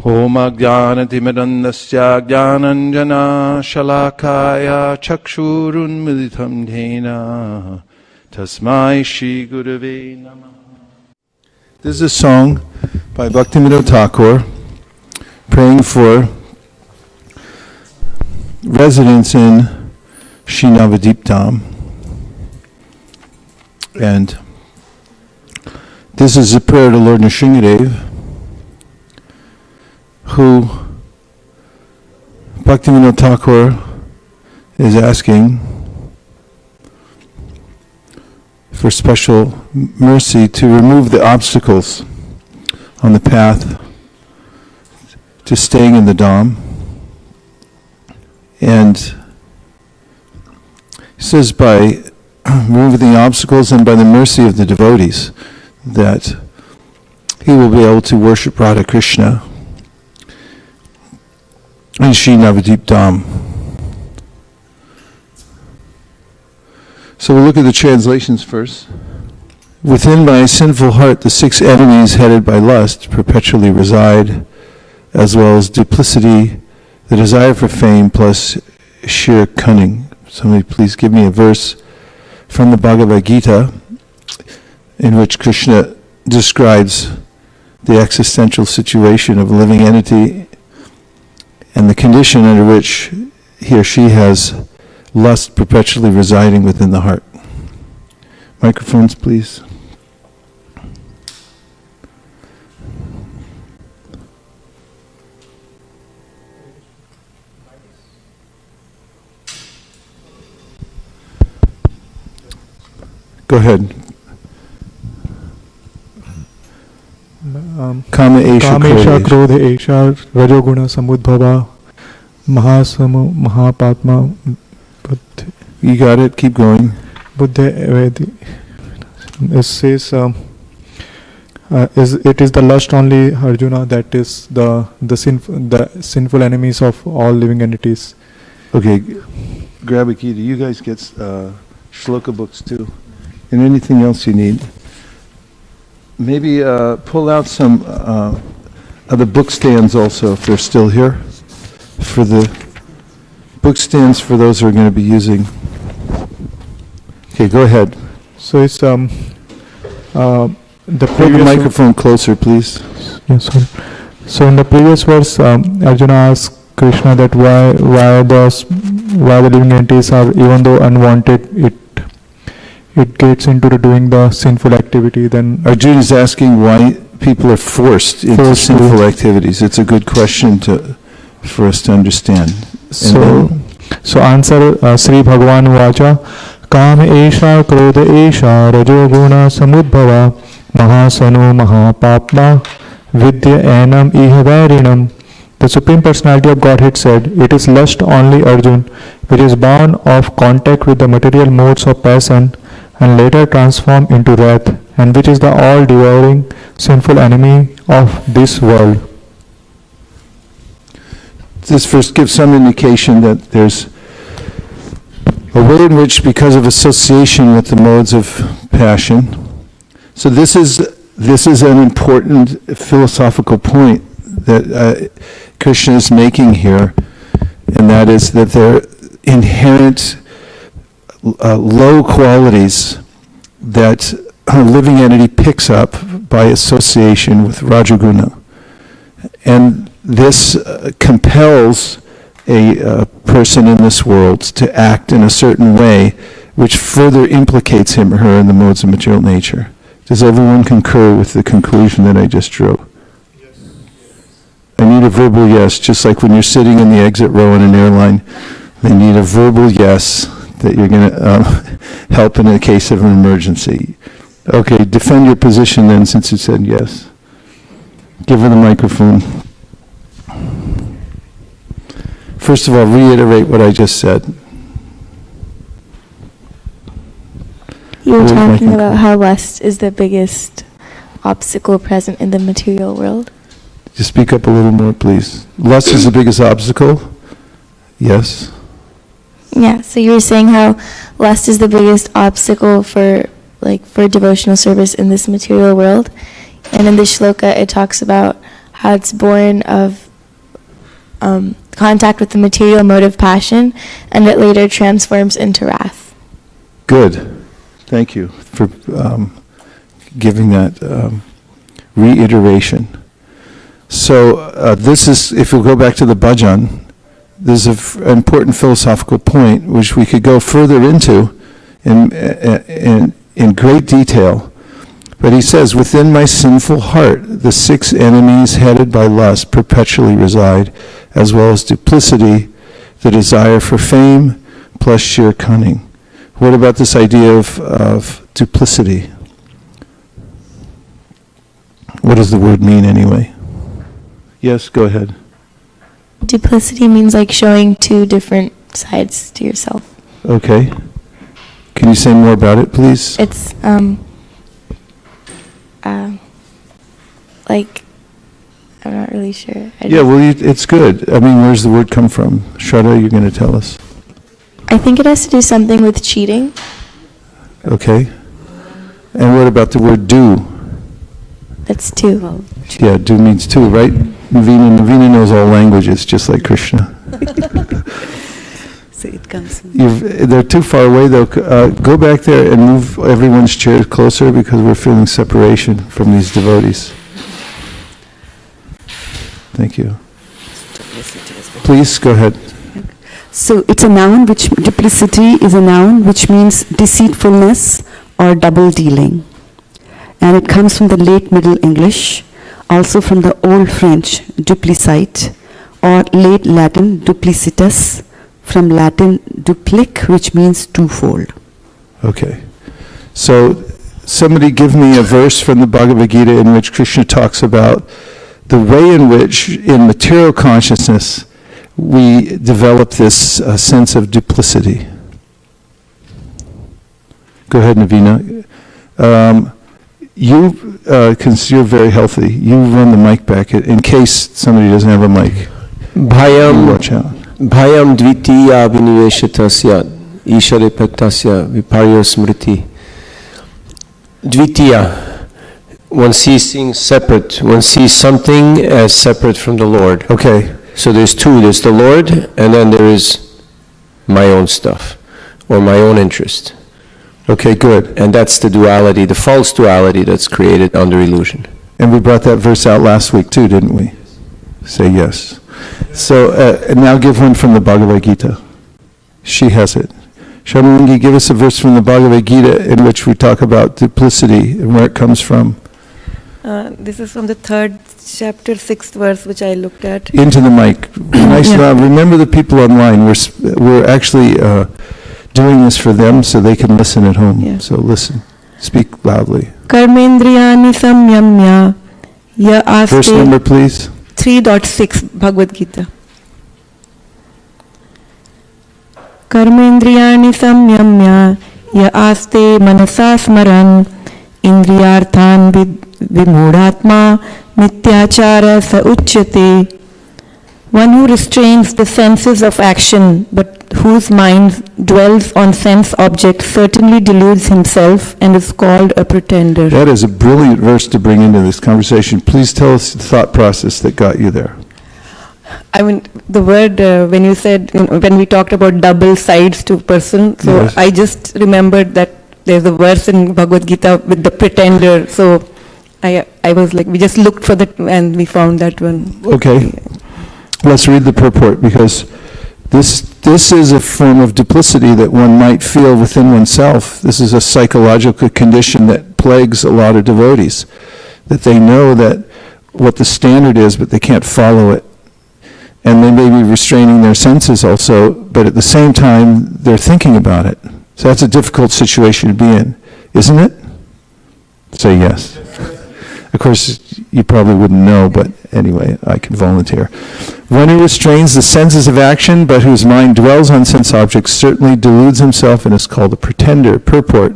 Om Ajnanatimidandasya Jnananjana Shalakaya Chakshurunmilitam Dhena Tasmai Shri Gurave Namah. This is a song by Bhaktivinoda Thakur praying for residents in Shri Navadip Dham. And this is a prayer to Lord Nrsingadev, who Bhaktivinoda Thakur is asking for special mercy to remove the obstacles on the path to staying in the Dham. And he says by removing the obstacles and by the mercy of the devotees that he will be able to worship Radha Krishna in Shri Navadip Dham. So we'll look at the translations first. Within my sinful heart, the 6 enemies headed by lust perpetually reside, as well as duplicity, the desire for fame, plus sheer cunning. Somebody please give me a verse from the Bhagavad Gita in which Krishna describes the existential situation of a living entity and the condition under which he or she has lust perpetually residing within the heart. Microphones, please. Go ahead. Kama Esha Krodha Esha Rajoguna Samudbhava Mahapatma. You got it, keep going. Buddha it says it is the lust only, Arjuna, that is the sinful enemies of all living entities. Okay, grab a key. Do you guys get shloka books too? And anything else you need? Maybe pull out some of the book stands also, if they're still here, for the book stands for those who are going to be using. Okay, go ahead. So it's the Put the microphone closer, please. Yes, sorry. So in the previous verse, Arjuna asked Krishna that why the living entities are, even though unwanted, it gets into doing the sinful activity. Then Arjuna is asking why people are forced into sinful activities. It's a good question for us to understand. So answer Sri Bhagavan Vacha Kam Esha Krodha Esha Rajoguna Samudbhava Mahasano Mahapapma Vidya Enam Ihavarinam. The Supreme Personality of Godhead said, it is lust only, Arjun, which is born of contact with the material modes of passion and later transformed into wrath, and which is the all-devouring sinful enemy of this world. This verse gives some indication that there's a way in which, because of association with the modes of passion, so this is an important philosophical point that Krishna is making here, and that is that there are inherent low qualities that a living entity picks up by association with Rajaguna. And this compels a person in this world to act in a certain way which further implicates him or her in the modes of material nature. Does everyone concur with the conclusion that I just drew? Yes. I need a verbal yes, just like when you're sitting in the exit row in an airline, they need a verbal yes that you're going to help in a case of an emergency. Okay, defend your position then, since you said yes. Give her the microphone. First of all, reiterate what I just said. You were talking about how lust is the biggest obstacle present in the material world. Just speak up a little more, please. Lust is the biggest obstacle? Yes. Yeah, so you were saying how lust is the biggest obstacle for devotional service in this material world. And in this shloka, it talks about how it's born of contact with the material mode of passion, and it later transforms into wrath. Good. Thank you for giving that reiteration. So this is, if we go back to the bhajan, there's an important philosophical point which we could go further into in great detail. But he says, within my sinful heart, the 6 enemies headed by lust perpetually reside, as well as duplicity, the desire for fame, plus sheer cunning. What about this idea of duplicity? What does the word mean anyway? Yes, go ahead. Duplicity means like showing 2 different sides to yourself. Okay. Can you say more about it, please? It's like, I'm not really sure. It's good. I mean, where's the word come from? Shraddha, you're going to tell us. I think it has to do something with cheating. Okay. And what about the word do? That's 2. Yeah, do means 2, right? Navina knows all languages, just like Krishna. So it comes. They're too far away, though. Go back there and move everyone's chairs closer, because we're feeling separation from these devotees. Thank you. Please, go ahead. So it's a noun which, duplicity is a noun which means deceitfulness or double dealing. And it comes from the late Middle English, also from the Old French, duplicite, or late Latin, duplicitas, from Latin duplic, which means twofold. Okay. So somebody give me a verse from the Bhagavad Gita in which Krishna talks about the way in which, in material consciousness, we develop this sense of duplicity. Go ahead, Navina. Because you're very healthy, you run the mic back in case somebody doesn't have a mic. Watch out. Bhayam dvitiya viniveshatasya ishare praktasya viparya smriti. Dvitiya. One sees things separate. One sees something as separate from the Lord. Okay. So there's 2. There's the Lord, and then there is my own stuff, or my own interest. Okay, good. And that's the duality, the false duality that's created under illusion. And we brought that verse out last week too, didn't we? Say yes. So now give one from the Bhagavad Gita. She has it. Shamalingi, give us a verse from the Bhagavad Gita in which we talk about duplicity and where it comes from. This is from the 3rd chapter, 6th verse, which I looked at. Into the mic. Nice and loud. Remember the people online. We're actually doing this for them so they can listen at home. Yeah. So listen. Speak loudly. Karmendriyani samyamya ya aste. Verse number, please. 3.6 Bhagavad Gita. Karmendriyani samyamya ya aste manasa smaran indriyarthan vimudhatma mityachara sa uchyate. One who restrains the senses of action, but whose mind dwells on sense objects, certainly deludes himself and is called a pretender. That is a brilliant verse to bring into this conversation. Please tell us the thought process that got you there. I mean, the word, when you said, when we talked about double sides to person, so Yes. I just remembered that there's a verse in Bhagavad Gita with the pretender. So I was like, we just looked for that and we found that one. Okay. Let's read the purport, because this is a form of duplicity that one might feel within oneself. This is a psychological condition that plagues a lot of devotees, that they know that what the standard is, but they can't follow it. And they may be restraining their senses also, but at the same time, they're thinking about it. So that's a difficult situation to be in, isn't it? Say yes. Of course, you probably wouldn't know, but anyway, I can volunteer. One who restrains the senses of action, but whose mind dwells on sense objects, certainly deludes himself and is called a pretender. Purport.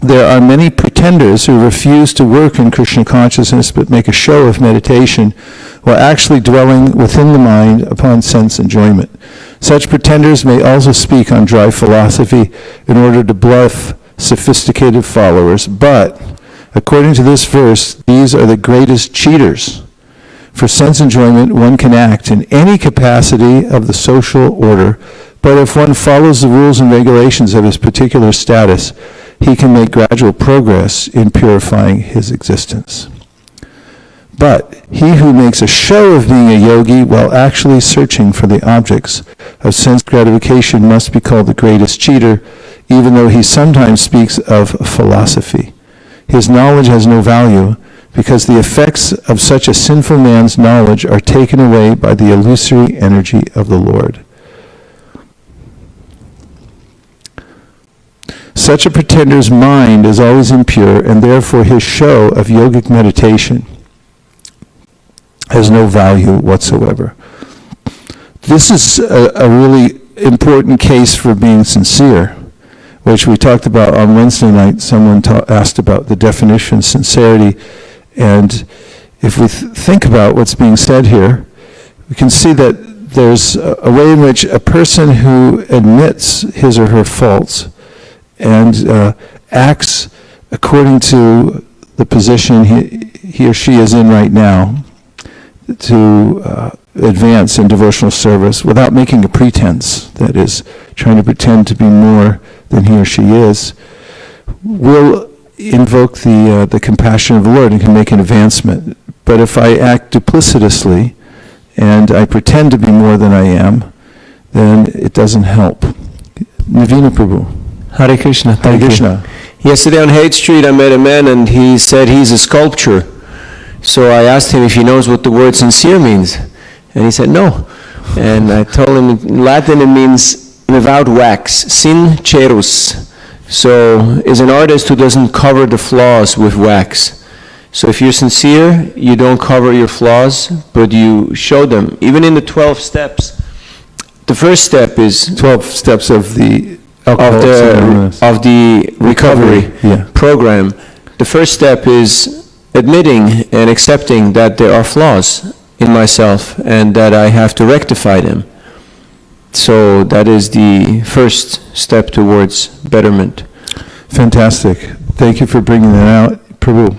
There are many pretenders who refuse to work in Krishna consciousness, but make a show of meditation, while actually dwelling within the mind upon sense enjoyment. Such pretenders may also speak on dry philosophy in order to bluff sophisticated followers, but According to this verse, these are the greatest cheaters. For sense enjoyment, one can act in any capacity of the social order, but if one follows the rules and regulations of his particular status, he can make gradual progress in purifying his existence. But he who makes a show of being a yogi while actually searching for the objects of sense gratification must be called the greatest cheater, even though he sometimes speaks of philosophy. His knowledge has no value, because the effects of such a sinful man's knowledge are taken away by the illusory energy of the Lord. Such a pretender's mind is always impure, and therefore his show of yogic meditation has no value whatsoever. This is a really important case for being sincere, which we talked about on Wednesday night. Someone asked about the definition of sincerity, and if we think about what's being said here, we can see that there's a way in which a person who admits his or her faults and acts according to the position he or she is in right now to advance in devotional service without making a pretense, that is, trying to pretend to be more than he or she is, will invoke the compassion of the Lord and can make an advancement. But if I act duplicitously and I pretend to be more than I am, then it doesn't help. Navina Prabhu. Hare Krishna. Hare Krishna. Yesterday on Haight Street, I met a man and he said he's a sculptor. So I asked him if he knows what the word sincere means. And he said no. And I told him in Latin it means without wax, sincerus. So is an artist who doesn't cover the flaws with wax. So if you're sincere, you don't cover your flaws, but you show them. Even in the 12 steps, the first step is 12 steps of the of the recovery program. The first step is admitting and accepting that there are flaws in myself and that I have to rectify them. So that is the first step towards betterment. Fantastic. Thank you for bringing that out. Prabhu.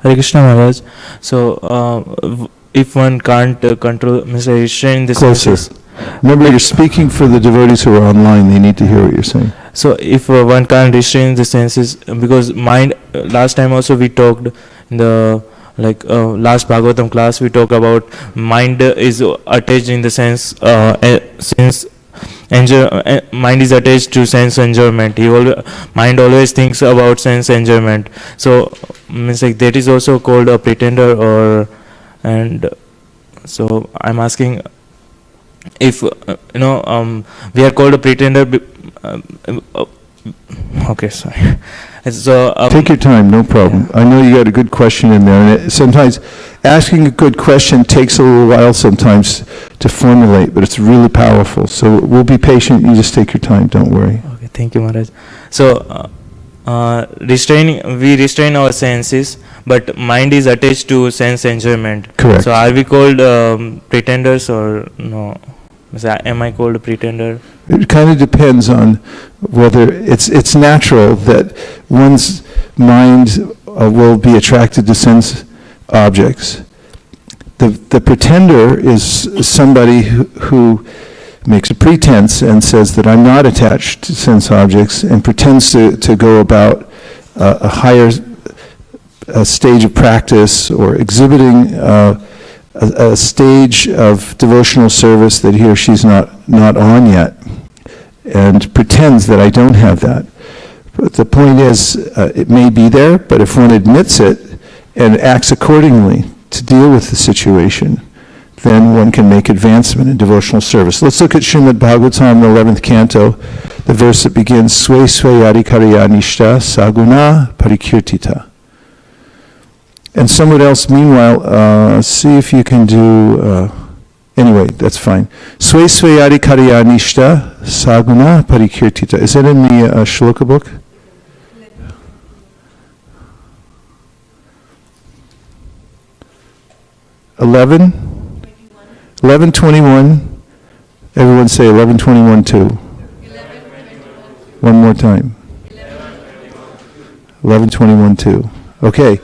Hare Krishna Maharaj. So, if one can't control, restrain the Closer. senses. Remember, you're speaking for the devotees who are online. They need to hear what you're saying. So, if one can't restrain the senses, because mind, last time also we talked in the last Bhagavatam class, we talked about mind is attached in the sense, mind is attached to sense enjoyment. Mind always thinks about sense enjoyment. So, that is also called a pretender, so I'm asking if we are called a pretender. Okay, sorry. So take your time, no problem. I know you got a good question in there, and sometimes asking a good question takes a little while sometimes to formulate, but it's really powerful. So we'll be patient. You just take your time. Don't worry. Okay, thank you, Maharaj. So we restrain our senses, but mind is attached to sense enjoyment. Correct. So are we called pretenders or no? Am I called a pretender? It kind of depends on whether it's natural that one's mind will be attracted to sense objects. The pretender is somebody who makes a pretense and says that I'm not attached to sense objects and pretends to go about a higher stage of practice or exhibiting a stage of devotional service that he or she's not on yet, and pretends that I don't have that. But the point is, it may be there, but if one admits it and acts accordingly to deal with the situation, then one can make advancement in devotional service. Let's look at Srimad Bhagavatam, the 11th canto, the verse that begins, Swe Swe Adhikarya Nishta Saguna Parikirtita. And someone else, meanwhile, see if you can do, anyway, that's fine. Swe Swe Adhikarya Nishta Saguna Parikirtita. Is that in the shloka book? 11:21. Everyone say 11:21:2. One more time. 11:21:2. Okay.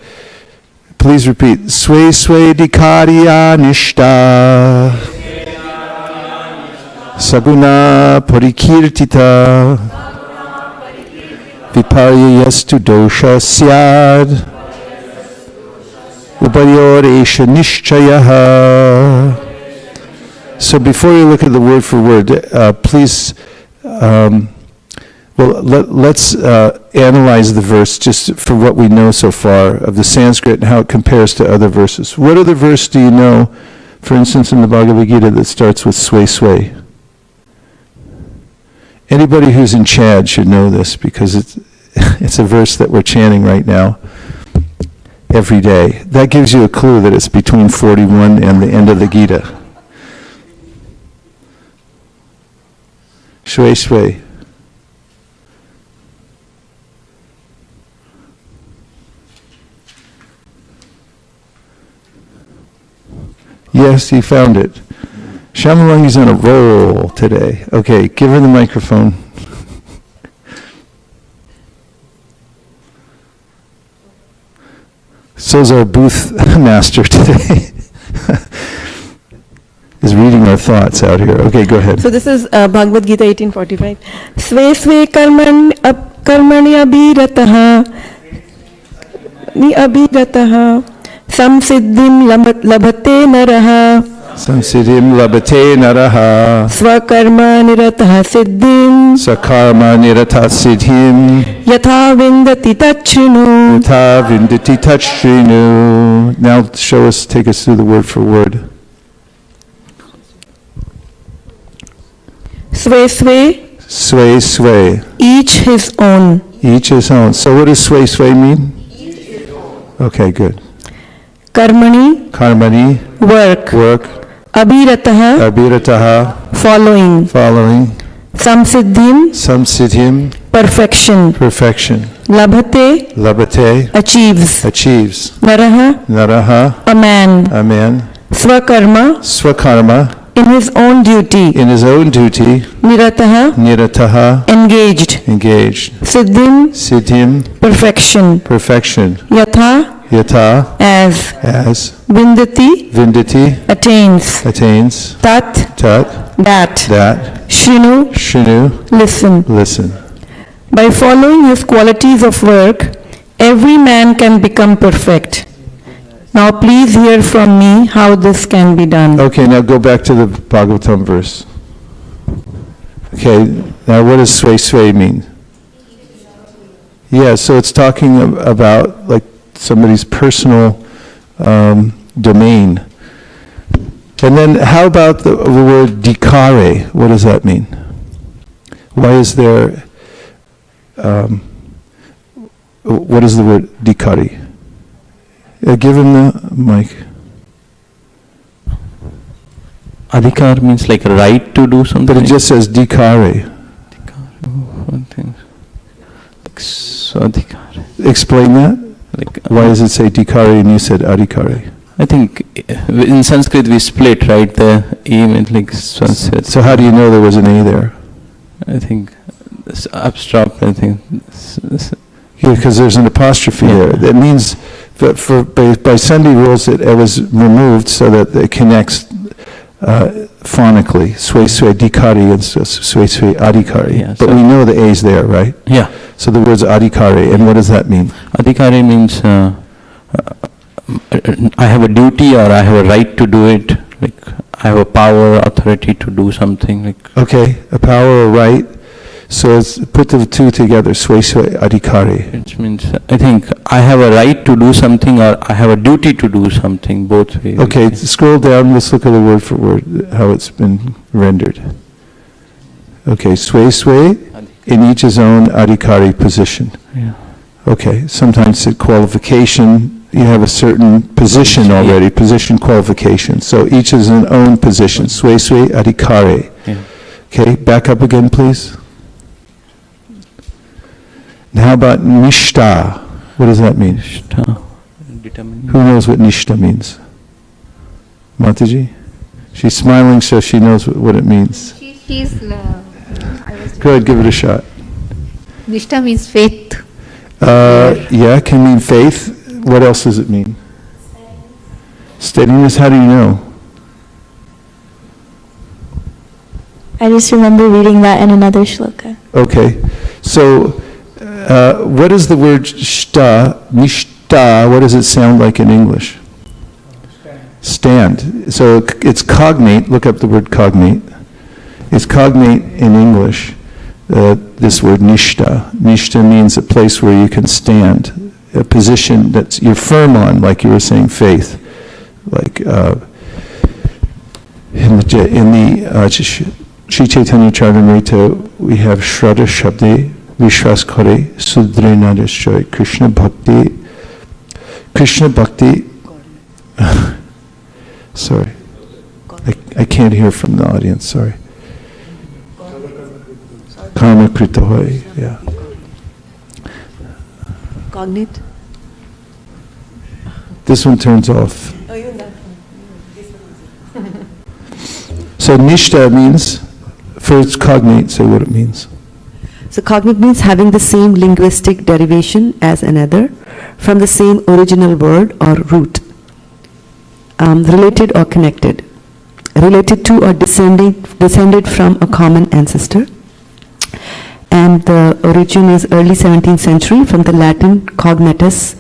Please repeat. Sway sway dikarya nishta. Saguna parikirtita. Viparya yastu dosha syad. Upayor esha nishchayaha. So before you look at the word for word, please, let's analyze the verse just for what we know so far of the Sanskrit and how it compares to other verses. What other verse do you know, for instance, in the Bhagavad Gita that starts with sway sway? Anybody who's in Chad should know this because it's a verse that we're chanting right now every day. That gives you a clue that it's between 41 and the end of the Gita. Shway shway. Yes, he found it. Shamalangi's on a roll today. Okay, give her the microphone. So's our booth master today. Is reading our thoughts out here. Okay, go ahead. So this is Bhagavad Gita 18:45. Sve sve karmani abhirataha samsiddhim labhate naraha Samsiddhim labhate naraha swakarma nirataha siddhim sakarma nirata siddhim yatha vindati tachrinu. yatha vindati tachrinu. Now take us through the word for word. Sway sway, Sway sway. each his own. Each his own. So what does sway sway mean? Okay, good. Karmani, Karmani, work. work. Abhirataha, Abhirataha, following. following. Samsiddhim, Samsiddhim, perfection. perfection. Labhate, Labhate, achieves. achieves. Naraha, Naraha, a man. a man. Swakarma, Swakarma, in his own duty. in his own duty. Nirataha, Nirataha, engaged. engaged. Siddhim, Siddhim, perfection. perfection. Yatha, Yata, as. as. Vindati, Vindati, attains. attains. Tat, Tat, that. that. Shrinu, Shinu, listen. listen. By following his qualities of work, every man can become perfect. Now please hear from me how this can be done. Okay, now go back to the Bhagavatam verse. Okay, now what does sway sway mean? Yeah, so it's talking about like somebody's personal domain. And then how about the word dikare? What does that mean? Why is there, what is the word dikari? Give him the mic. Adhikar means like a right to do something. But it just says dikare. One thing. Like, so adhikar. Explain that. Like, Why does it say dikare and you said adhikare? I think in Sanskrit we split, right? The E means like Sanskrit. So how do you know there was an A there? I think it's abstract, I think. Yeah, because there's an apostrophe there. That means that by Sunday rules it was removed so that it connects phonically. Sway sway dikari and sway sway adhikari. Yeah, but so we know the A is there, right? Yeah. So the word's adhikari, and what does that mean? Adhikari means I have a duty or I have a right to do it. Like I have a power, authority to do something. Like Okay, a power or right. So let's put the two together, sway sway adhikari. it means I think I have a right to do something or I have a duty to do something, both ways. Okay, scroll down, let's look at the word for word, how it's been rendered. Okay, sway sway, in each his own adhikari position. Yeah. Okay, sometimes it's qualification, you have a certain position already, position qualification. So each is an own position, sway sway adhikari. Yeah. Okay, back up again, please. Now how about nishta? What does that mean? Determining. Who knows what nishta means? Mataji? She's smiling so she knows what it means. He's, I was Go ahead, give it a shot. Nishta means faith. Yeah, can mean faith. What else does it mean? Steadiness, how do you know? I just remember reading that in another shloka. Okay, so what is the word nishta, what does it sound like in English? Stand. So it's cognate, look up the word cognate. It's cognate in English, this word nishta. Nishta means a place where you can stand, a position that you're firm on, like you were saying, faith. Like in the Sri Chaitanya Charitamrita, we have Shraddha Shabde, Vishwas Kare, Sudre Nadeshchoy, Krishna Bhakti, sorry, I can't hear from the audience, sorry. Karma Krita Hoy, yeah. Cognate? This one turns off. So nishta means, first cognate, say what it means. So cognate means having the same linguistic derivation as another from the same original word or root. Related or connected. Related to or descended from a common ancestor. And the origin is early 17th century from the Latin cognatus,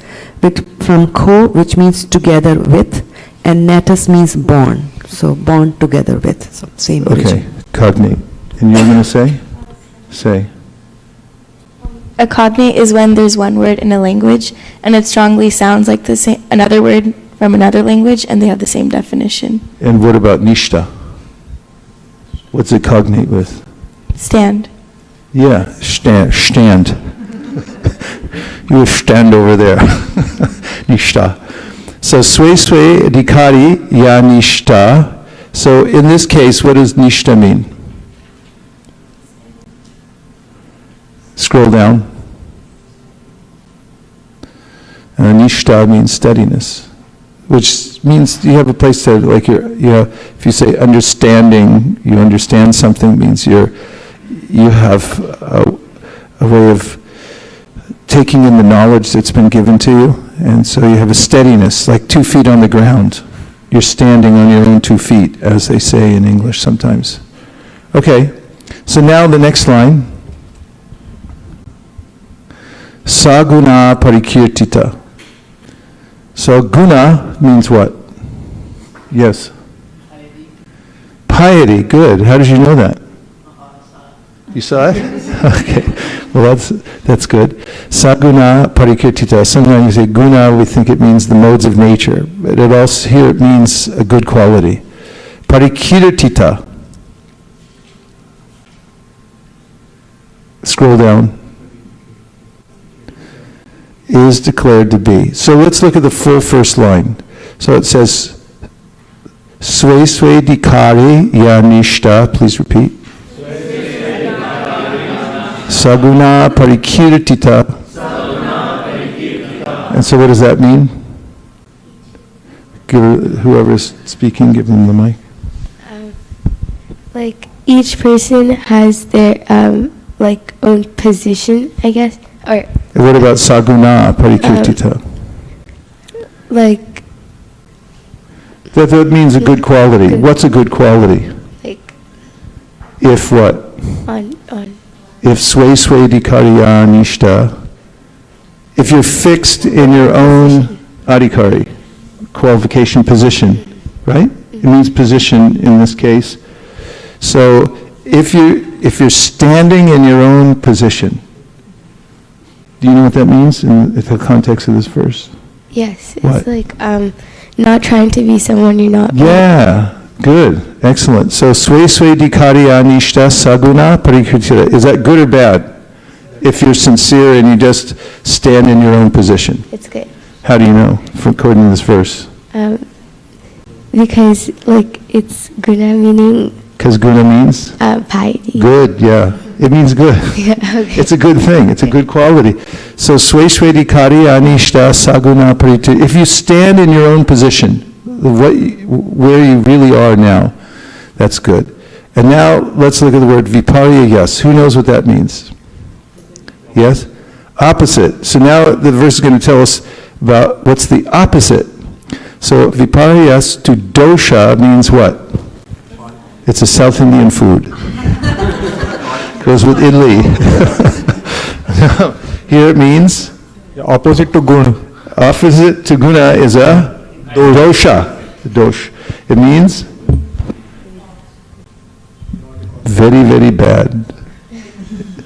from co, which means together with, and natus means born. So born together with, so same origin. Okay, cognate. And you're going to say? Say. A cognate is when there's one word in a language and it strongly sounds like the same another word from another language and they have the same definition. And what about nishta? What's it cognate with? Stand. Yeah, stand. You stand over there. Nishta. So sway dikari ya nishta. So in this case, what does nishta mean? Scroll down. Nishta means steadiness, which means you have a place to, like, if you say understanding, you understand something, means you have a way of taking in the knowledge that's been given to you, and so you have a steadiness, like 2 feet on the ground. You're standing on your own 2 feet, as they say in English sometimes. Okay, so now the next line. Saguna parikirtita. So guna means what? Yes. Piety, good. How did you know that? You saw it? Okay. Well, that's good. Saguna parikirtita. Sometimes you say guna, we think it means the modes of nature, but here it means a good quality. Parikirtita. Scroll down. Is declared to be. So let's look at the full first line. So it says, Sway dikari ya nishta, please repeat. Saguna parikirtita. And so what does that mean? Whoever's speaking, give them the mic. Like each person has their own position, I guess. Or what about saguna parikirtita? That means a good quality. What's a good quality? Like if what? On. If sway dikariya nishta, if you're fixed in your own adhikari, qualification, position, right? It means position in this case. So if you're standing in your own position, do you know what that means in the context of this verse? Yes, it's what? like not trying to be someone you're not. Yeah, good, excellent. So sway dikariya nishta saguna parikirtita. Is that good or bad? If you're sincere and you just stand in your own position. It's good. How do you know, according to this verse? Because it's guna meaning. Because guna means? Piety. Good, yeah. It means good. Yeah, okay. It's a good thing. It's a good quality. So sway dikari anishta saguna parikirtita. If you stand in your own position, where you really are now, that's good. And now let's look at the word viparyas. Who knows what that means? Yes? Opposite. So now the verse is going to tell us about what's the opposite. So viparyas to dosha means what? It's a South Indian food. Goes with idli. Now, here it means? Opposite to gun. Opposite to guna is a dosha. Dosh. It means very, very bad.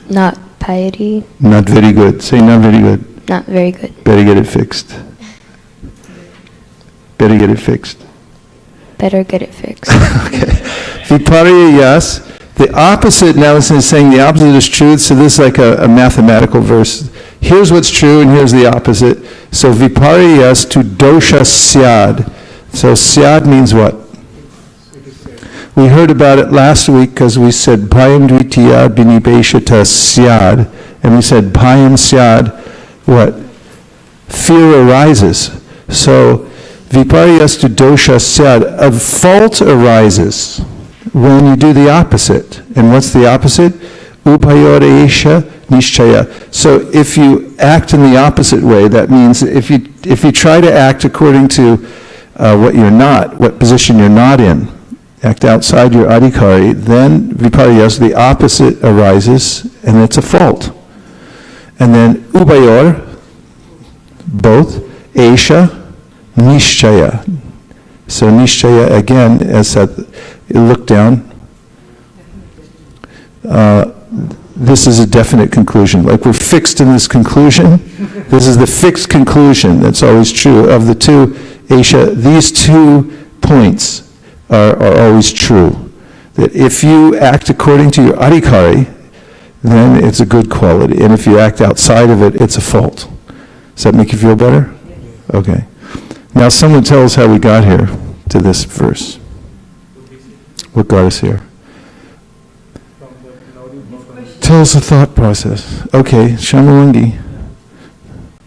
Not piety. Not very good. Say not very good. Not very good. Better get it fixed. Better get it fixed. Better get it fixed. Okay. Viparyas. The opposite, now it's saying the opposite is true, so this is like a mathematical verse. Here's what's true and here's the opposite. So viparyas to dosha syad. So syad means what? We heard about it last week because we said bhayam dvitiya binibeshata syad. And we said bhayam syad, what? Fear arises. So viparyas to dosha syad, a fault arises when you do the opposite. And what's the opposite? Upayoresha nishchaya. So if you act in the opposite way, that means if you try to act according to what you're not, what position you're not in, act outside your adhikari, then viparyas, the opposite arises, and it's a fault. And then upayor, both, esha, nishchaya. So nishchaya, again, as you look down, this is a definite conclusion. Like we're fixed in this conclusion. This is the fixed conclusion that's always true of the two, esha. These 2 points are always true. That if you act according to your adhikari, then it's a good quality. And if you act outside of it, it's a fault. Does that make you feel better? Okay. Now someone tell us how we got here to this verse. What got us here? Tell us the thought process. Okay, Shamalangi.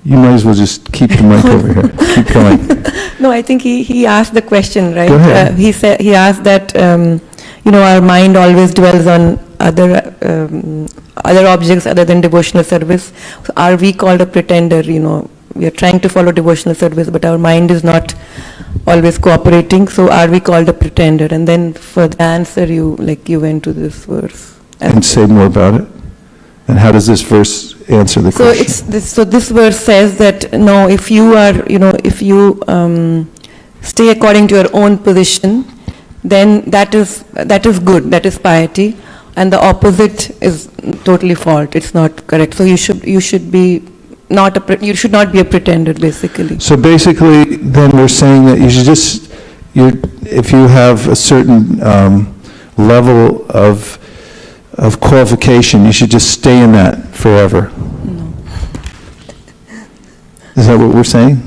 You might as well just keep the mic over here. Keep going. No, I think he asked the question, right? Go ahead. He asked that, our mind always dwells on other objects other than devotional service. So are we called a pretender? We are trying to follow devotional service, but our mind is not always cooperating. So are we called a pretender? And then for the answer, you went to this verse. And say more about it. And how does this verse answer the question? This verse says that no, if you are, if you stay according to your own position, then that is good. That is piety, and the opposite is totally fault. It's not correct. So you should be not you should not be a pretender, basically. So basically, then we're saying that you should if you have a certain level of qualification, you should just stay in that forever. No. Is that what we're saying?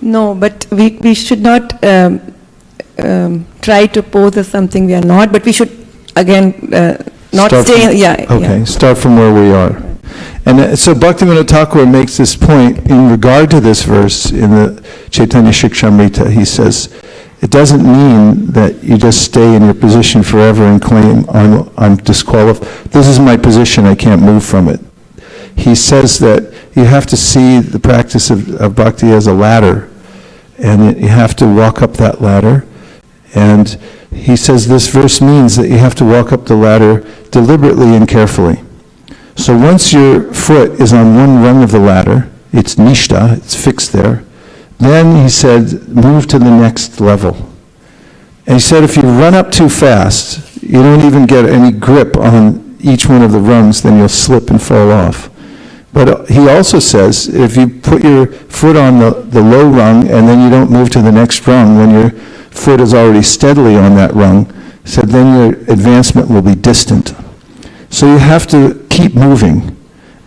No, but we should not try to pose as something we are not, but we should, again, not stay, Okay, start from where we are. And so Bhaktivinoda Thakur makes this point in regard to this verse in the Chaitanya Shikshamrita. He says, it doesn't mean that you just stay in your position forever and claim, I'm disqualified. This is my position, I can't move from it. He says that you have to see the practice of bhakti as a ladder, and you have to walk up that ladder. And he says this verse means that you have to walk up the ladder deliberately and carefully. So once your foot is on one rung of the ladder, it's nishta, it's fixed there. Then he said, move to the next level. And he said, if you run up too fast, you don't even get any grip on each one of the rungs, then you'll slip and fall off. But he also says, if you put your foot on the low rung and then you don't move to the next rung, when your foot is already steadily on that rung, he said, then your advancement will be distant. So you have to keep moving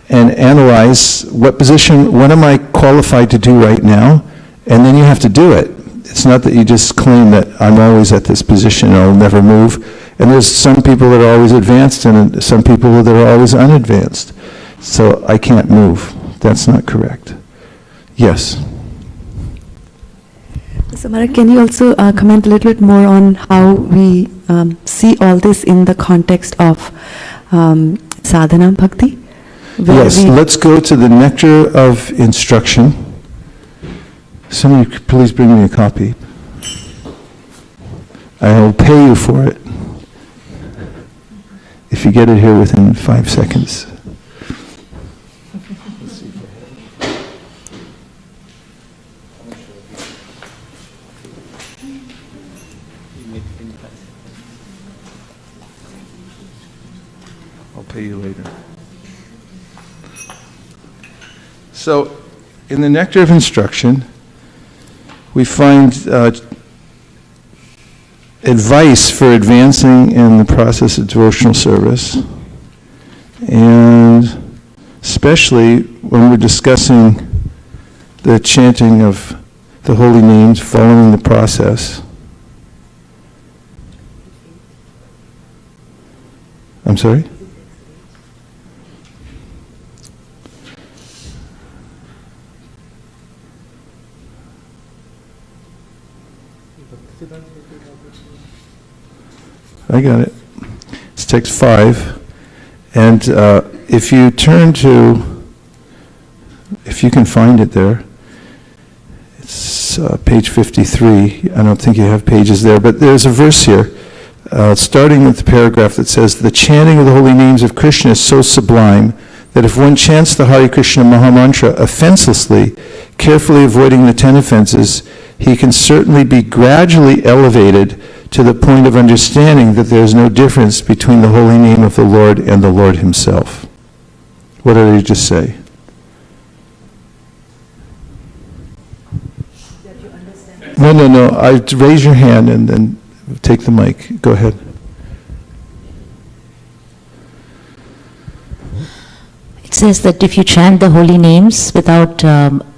and analyze what am I qualified to do right now? And then you have to do it. It's not that you just claim that I'm always at this position and I'll never move. And there's some people that are always advanced and some people that are always unadvanced. So I can't move. That's not correct. Yes. So Maharaj, can you also comment a little bit more on how we see all this in the context of sadhana bhakti? Where Yes, we- let's go to the nectar of instruction. Somebody please bring me a copy. I will pay you for it if you get it here within 5 seconds. I'll pay you later. So, in the nectar of instruction, we find advice for advancing in the process of devotional service, and especially when we're discussing the chanting of the holy names, following the process. I'm sorry? I got it. It's text 5. And if you turn to, if you can find it there, it's page 53. I don't think you have pages there, but there's a verse here, starting with the paragraph that says, "The chanting of the holy names of Krishna is so sublime that if one chants the Hare Krishna Mahamantra offenselessly, carefully avoiding the 10 offenses, he can certainly be gradually elevated to the point of understanding that there is no difference between the holy name of the Lord and the Lord himself." What did I just say? No. Raise your hand and then take the mic. Go ahead. It says that if you chant the holy names without,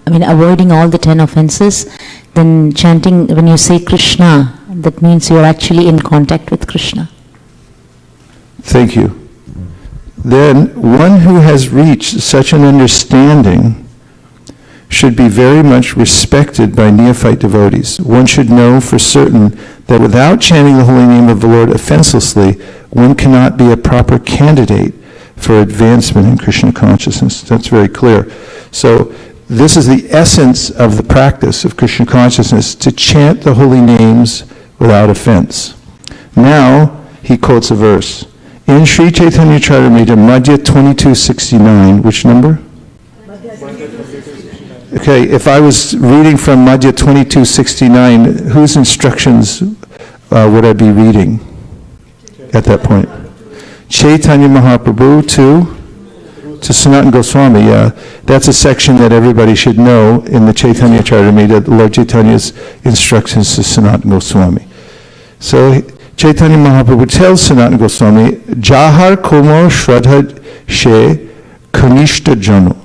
avoiding all the 10 offenses, then chanting, when you say Krishna, that means you are actually in contact with Krishna. Thank you. Then, one who has reached such an understanding should be very much respected by neophyte devotees. One should know for certain that without chanting the holy name of the Lord offenselessly, one cannot be a proper candidate for advancement in Krishna consciousness. That's very clear. So, this is the essence of the practice of Krishna consciousness, to chant the holy names without offense. Now, he quotes a verse. In Sri Chaitanya Charitamrita, Madhya 2269, which number? Okay, if I was reading from Madhya 2269, whose instructions would I be reading at that point? Chaitanya Mahaprabhu to Sanatana Goswami, yeah. That's a section that everybody should know in the Chaitanya Charitamrita, Lord Chaitanya's instructions to Sanatana Goswami. So Chaitanya Mahaprabhu tells Sanatana Goswami, Jahar Komo Shraddha She Kanishta Jano,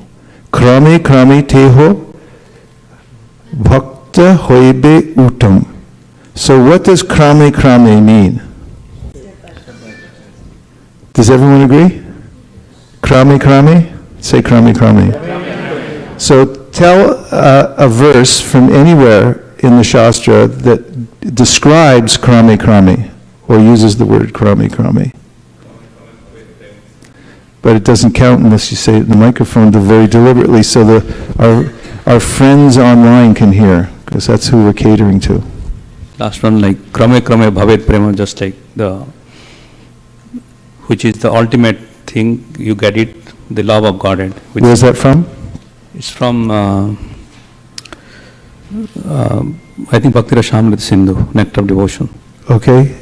Krame Krame Teho Bhakta Hoibe Uttam. So what does Krame Krame mean? Does everyone agree? Krame Krame? Say Krame Krame. So tell a verse from anywhere in the Shastra that describes Krame Krame, or uses the word Krame Krame. But it doesn't count unless you say it in the microphone very deliberately so our friends online can hear, because that's who we're catering to. Last one, like Krame Krame Bhavet Prema, just like which is the ultimate thing, you get it, the love of Godhead. Where is that from? It's from, I think, Bhakti Rasamrita Sindhu, Nectar of Devotion. Okay.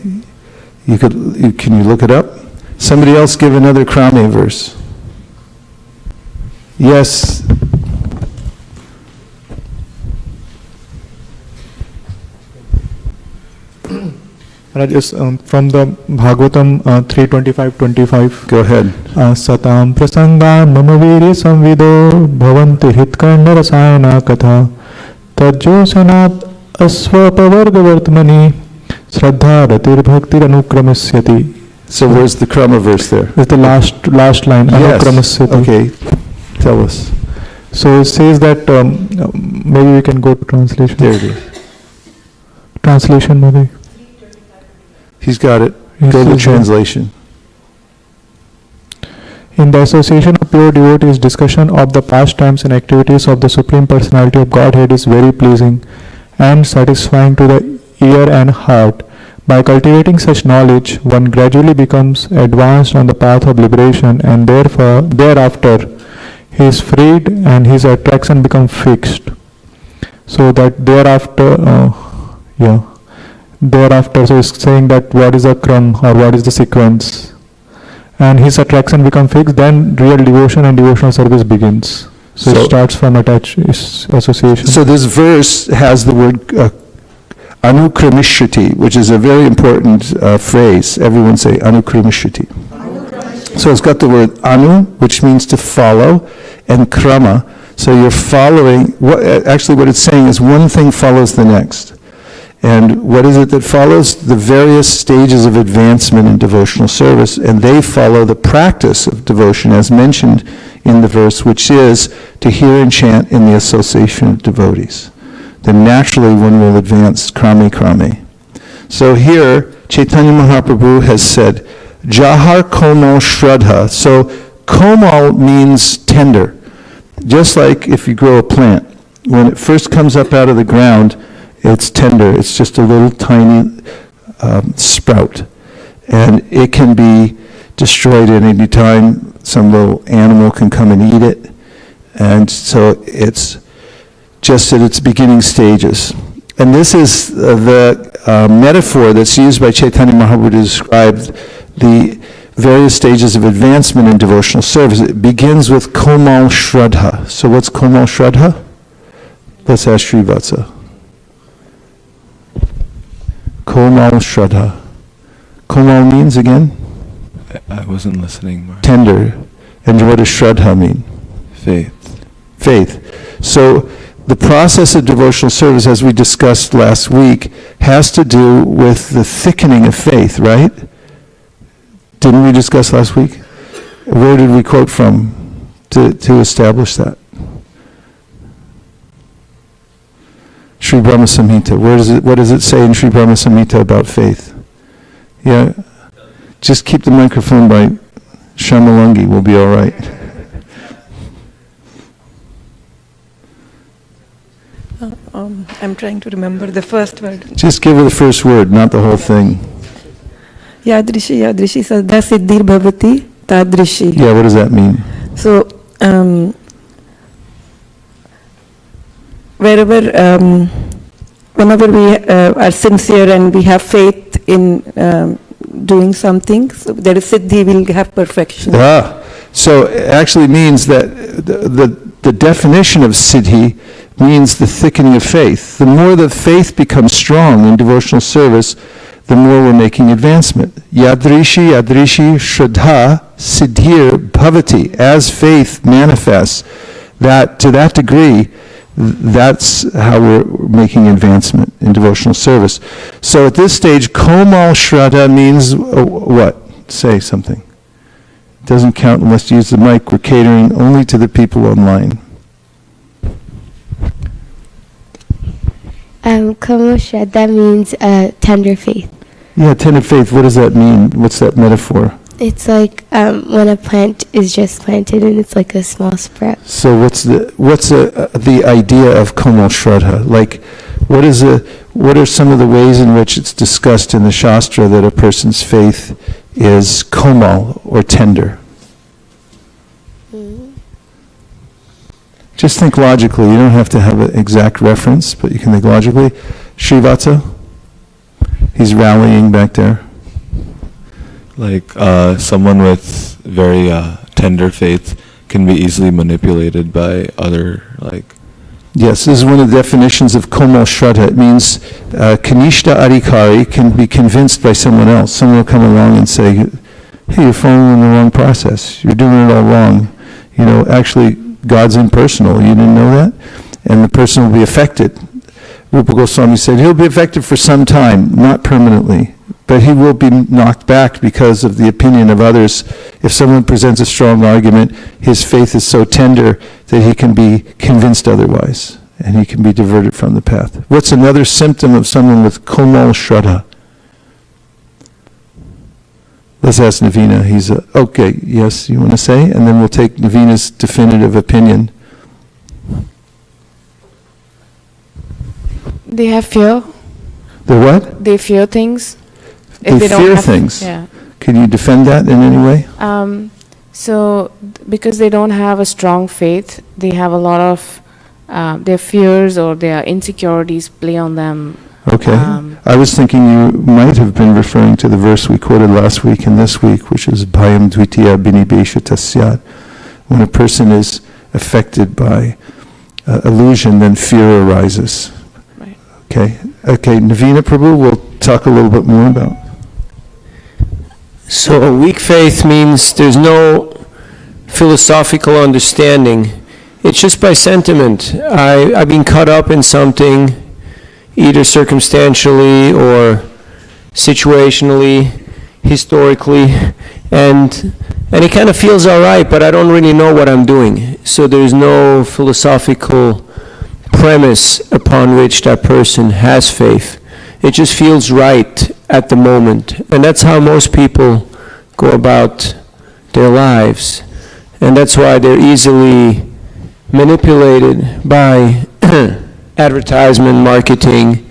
Can you look it up? Somebody else give another Krame verse. Yes. That is from the Bhagavatam 3:25-25. Go ahead. Satam prasanga mama virya samvido bhavanti hitkarna rasayana katha tajjo sanat asvapavarga vartmani shraddha ratir bhaktir anukramisyati. So where's the Krama verse there? It's the last line. Yes. Anukramisyati. Okay. Tell us. So it says that, maybe we can go to translation. There it is. translation maybe. He's got it. Yes, Go to yes, yes. translation. In the association of pure devotees, discussion of the pastimes and activities of the Supreme Personality of Godhead is very pleasing and satisfying to the ear and heart. By cultivating such knowledge, one gradually becomes advanced on the path of liberation, and therefore, thereafter, he is freed and his attraction becomes fixed. So that thereafter, thereafter, so it's saying that what is the kram or what is the sequence, and his attraction becomes fixed, then real devotion and devotional service begins. So it starts from association. So this verse has the word anukramishati, which is a very important phrase. Everyone say anukramishati. So it's got the word anu, which means to follow, and krama. So you're following, actually what it's saying is one thing follows the next. And what is it that follows? The various stages of advancement in devotional service, and they follow the practice of devotion as mentioned in the verse, which is to hear and chant in the association of devotees. Then naturally one will advance krame. So here, Chaitanya Mahaprabhu has said, Jahar Komal Shraddha. So Komal means tender. Just like if you grow a plant, when it first comes up out of the ground, it's tender. It's just a little tiny sprout. And it can be destroyed at any time. Some little animal can come and eat it. And so it's just at its beginning stages. And this is the metaphor that's used by Chaitanya Mahaprabhu to describe the various stages of advancement in devotional service. It begins with Komal Shraddha. So what's Komal Shraddha? Let's ask Srivatsa. Komal Shraddha. Komal means again? I wasn't listening. Mark. Tender. And what does Shraddha mean? Faith. Faith. So the process of devotional service, as we discussed last week, has to do with the thickening of faith, right? Didn't we discuss last week? Where did we quote from to establish that? Sri Brahma Samhita. What does it say in Sri Brahma Samhita about faith? Yeah. Just keep the microphone by Shamalangi. We'll be all right. I'm trying to remember the first word. Just give her the first word, not the whole thing. Yadrishi sadha siddhir bhavati tadrishi. Yeah, what does that mean? So, whenever we are sincere and we have faith in doing something, so there is siddhi, will have perfection. So it actually means that the definition of siddhi means the thickening of faith. The more the faith becomes strong in devotional service, the more we're making advancement. Yadrishi shraddha siddhir bhavati. As faith manifests, that to that degree, that's how we're making advancement in devotional service. So at this stage, Komal Shraddha means what? Say something. It doesn't count unless you use the mic. We're catering only to the people online. Komal Shraddha means tender faith. Yeah, tender faith. What does that mean? What's that metaphor? It's like when a plant is just planted and it's like a small sprout. So what's the idea of Komal Shraddha? Like, what are some of the ways in which it's discussed in the Shastra that a person's faith is komal or tender? Mm-hmm. Just think logically. You don't have to have an exact reference, but you can think logically. Srivatsa? He's rallying back there. Like someone with very tender faith can be easily manipulated by other, like... Yes, this is one of the definitions of Komal Shraddha. It means Kanishta Adhikari can be convinced by someone else. Someone will come along and say, hey, you're following the wrong process. You're doing it all wrong. You know, actually, God's impersonal. You didn't know that? And the person will be affected. Rupa Goswami said he'll be affected for some time, not permanently. But he will be knocked back because of the opinion of others. If someone presents a strong argument, his faith is so tender that he can be convinced otherwise. and he can be diverted from the path. What's another symptom of someone with komal shraddha? Let's ask Navina. Okay, yes, you want to say? And then we'll take Navina's definitive opinion. They have fear. The what? They fear things. They fear things. Yeah. Can you defend that in any way? So, because they don't have a strong faith, they have a lot of their fears or their insecurities play on them. Okay. I was thinking you might have been referring to the verse we quoted last week and this week, which is Bhayam Dvitiya Binibesha Tasyat. When a person is affected by illusion, then fear arises. Right. Okay. Okay, Navina Prabhu, we'll talk a little bit more about. So a weak faith means there's no philosophical understanding. It's just by sentiment. I've been caught up in something, either circumstantially or situationally, historically, and it kind of feels all right, but I don't really know what I'm doing. So there's no philosophical premise upon which that person has faith. It just feels right at the moment. And that's how most people go about their lives. And that's why they're easily manipulated by advertisement, marketing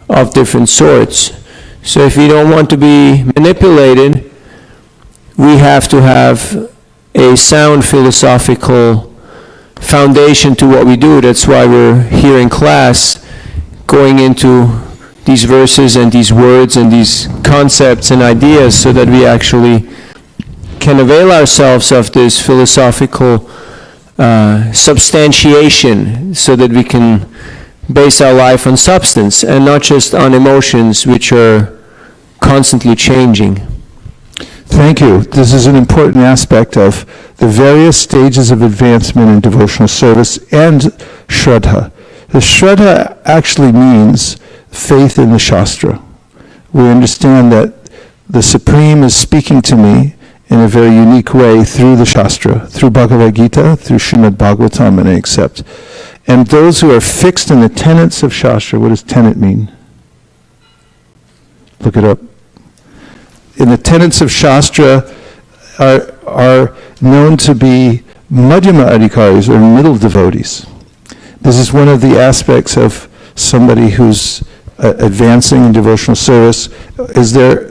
of different sorts. So if we don't want to be manipulated, we have to have a sound philosophical foundation to what we do. That's why we're here in class going into these verses and these words and these concepts and ideas so that we actually can avail ourselves of this philosophical substantiation so that we can base our life on substance and not just on emotions which are constantly changing. Thank you. This is an important aspect of the various stages of advancement in devotional service and Shraddha. The Shraddha actually means faith in the Shastra. We understand that the Supreme is speaking to me in a very unique way through the Shastra, through Bhagavad Gita, through Srimad Bhagavatam, and I accept. And those who are fixed in the tenets of Shastra, what does tenet mean? Look it up. In the tenets of Shastra are known to be Madhyama Adhikaris, or middle devotees. This is one of the aspects of somebody who's advancing in devotional service, is their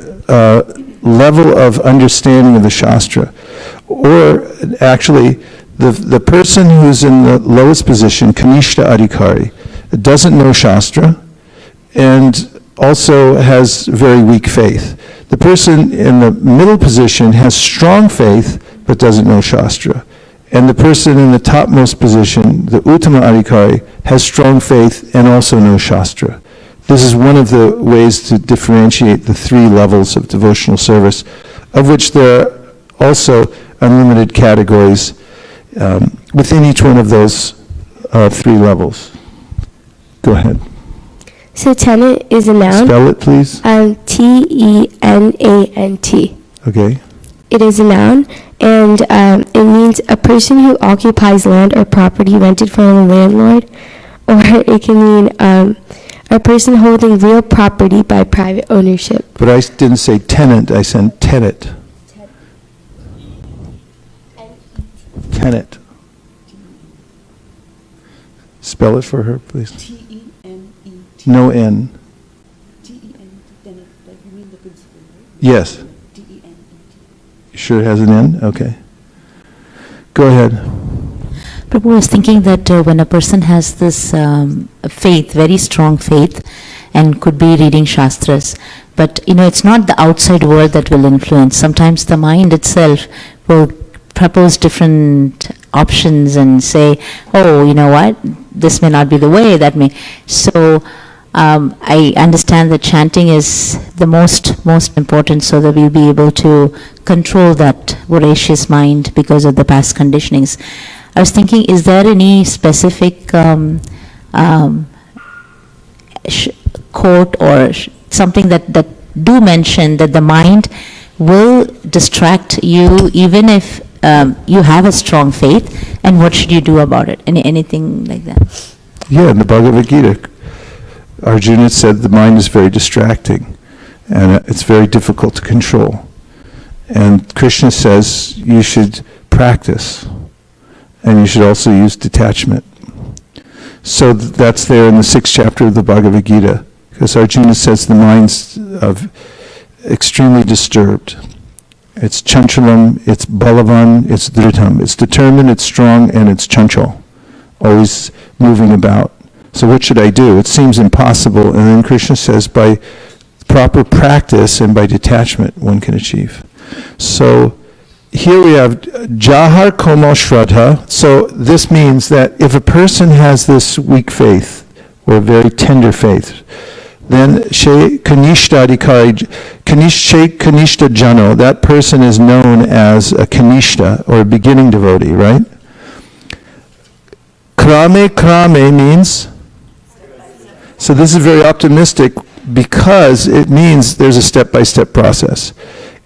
level of understanding of the Shastra. Or actually, the person who's in the lowest position, Kanishta Adhikari, doesn't know Shastra and also has very weak faith. The person in the middle position has strong faith but doesn't know Shastra. And the person in the topmost position, the Uttama Adhikari, has strong faith and also knows Shastra. This is one of the ways to differentiate the three levels of devotional service, of which there are also unlimited categories within each one of those three levels. Go ahead. So tenet is a noun. Spell it, please. T-E-N-A-N-T. Okay. It is a noun, and it means a person who occupies land or property rented from a landlord, or it can mean a person holding real property by private ownership. But I didn't say tenant, I said tenet. Tenet. Spell it for her, please. T-E-N-E-T. No N. T-E-N-T, like you mean the principle, right? Yes. T-E-N-E-T. You sure it has an N? Okay. Go ahead. Prabhu, I was thinking that when a person has this faith, very strong faith, and could be reading Shastras, but it's not the outside world that will influence. Sometimes the mind itself will propose different options and say, oh, you know what, this may not be the way, that may. So I understand that chanting is the most important, so that we'll be able to control that voracious mind because of the past conditionings. I was thinking, is there any specific quote or something that do mention that the mind will distract you even if you have a strong faith, and what should you do about it? Anything like that? Yeah, in the Bhagavad Gita, Arjuna said the mind is very distracting and it's very difficult to control. And Krishna says you should practice and you should also use detachment. So that's there in the 6th chapter of the Bhagavad Gita, because Arjuna says the mind's extremely disturbed. It's chanchalam, it's balavan, it's dhritam. It's determined, it's strong, and it's chanchal, always moving about. So what should I do? It seems impossible. And then Krishna says by proper practice and by detachment one can achieve. So here we have Jahar Komal Shraddha. So this means that if a person has this weak faith, or very tender faith, then She Kanishta Adhikari, She Kanishta Jano, that person is known as a Kanishta, or a beginning devotee, right? Krame means, so this is very optimistic because it means there's a step-by-step process.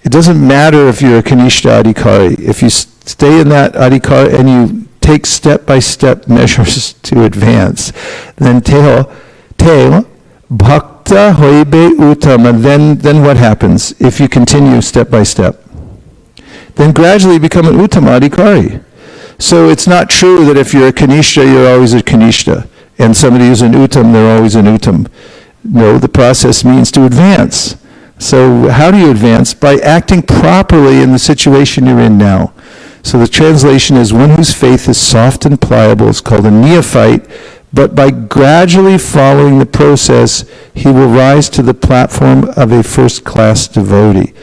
It doesn't matter if you're a Kanishta Adhikari. If you stay in that Adhikari and you take step-by-step measures to advance, then Teo Bhakta Hoibe Uttama, then what happens if you continue step-by-step? Then gradually you become an Uttama Adhikari. So it's not true that if you're a Kanishta, you're always a Kanishta, and somebody who's an Uttam, they're always an Uttam. No, the process means to advance. So how do you advance? By acting properly in the situation you're in now. So the translation is, one whose faith is soft and pliable is called a neophyte, but by gradually following the process, he will rise to the platform of a first-class devotee.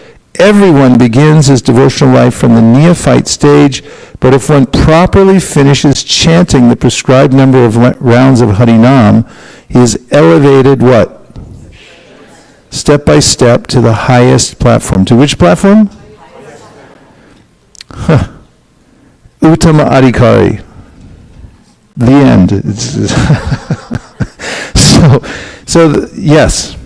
Everyone begins his devotional life from the neophyte stage, but if one properly finishes chanting the prescribed number of rounds of Harinam, he is elevated what? Step by step to the highest platform. To which platform? Uttama Adhikari. The end. Yes.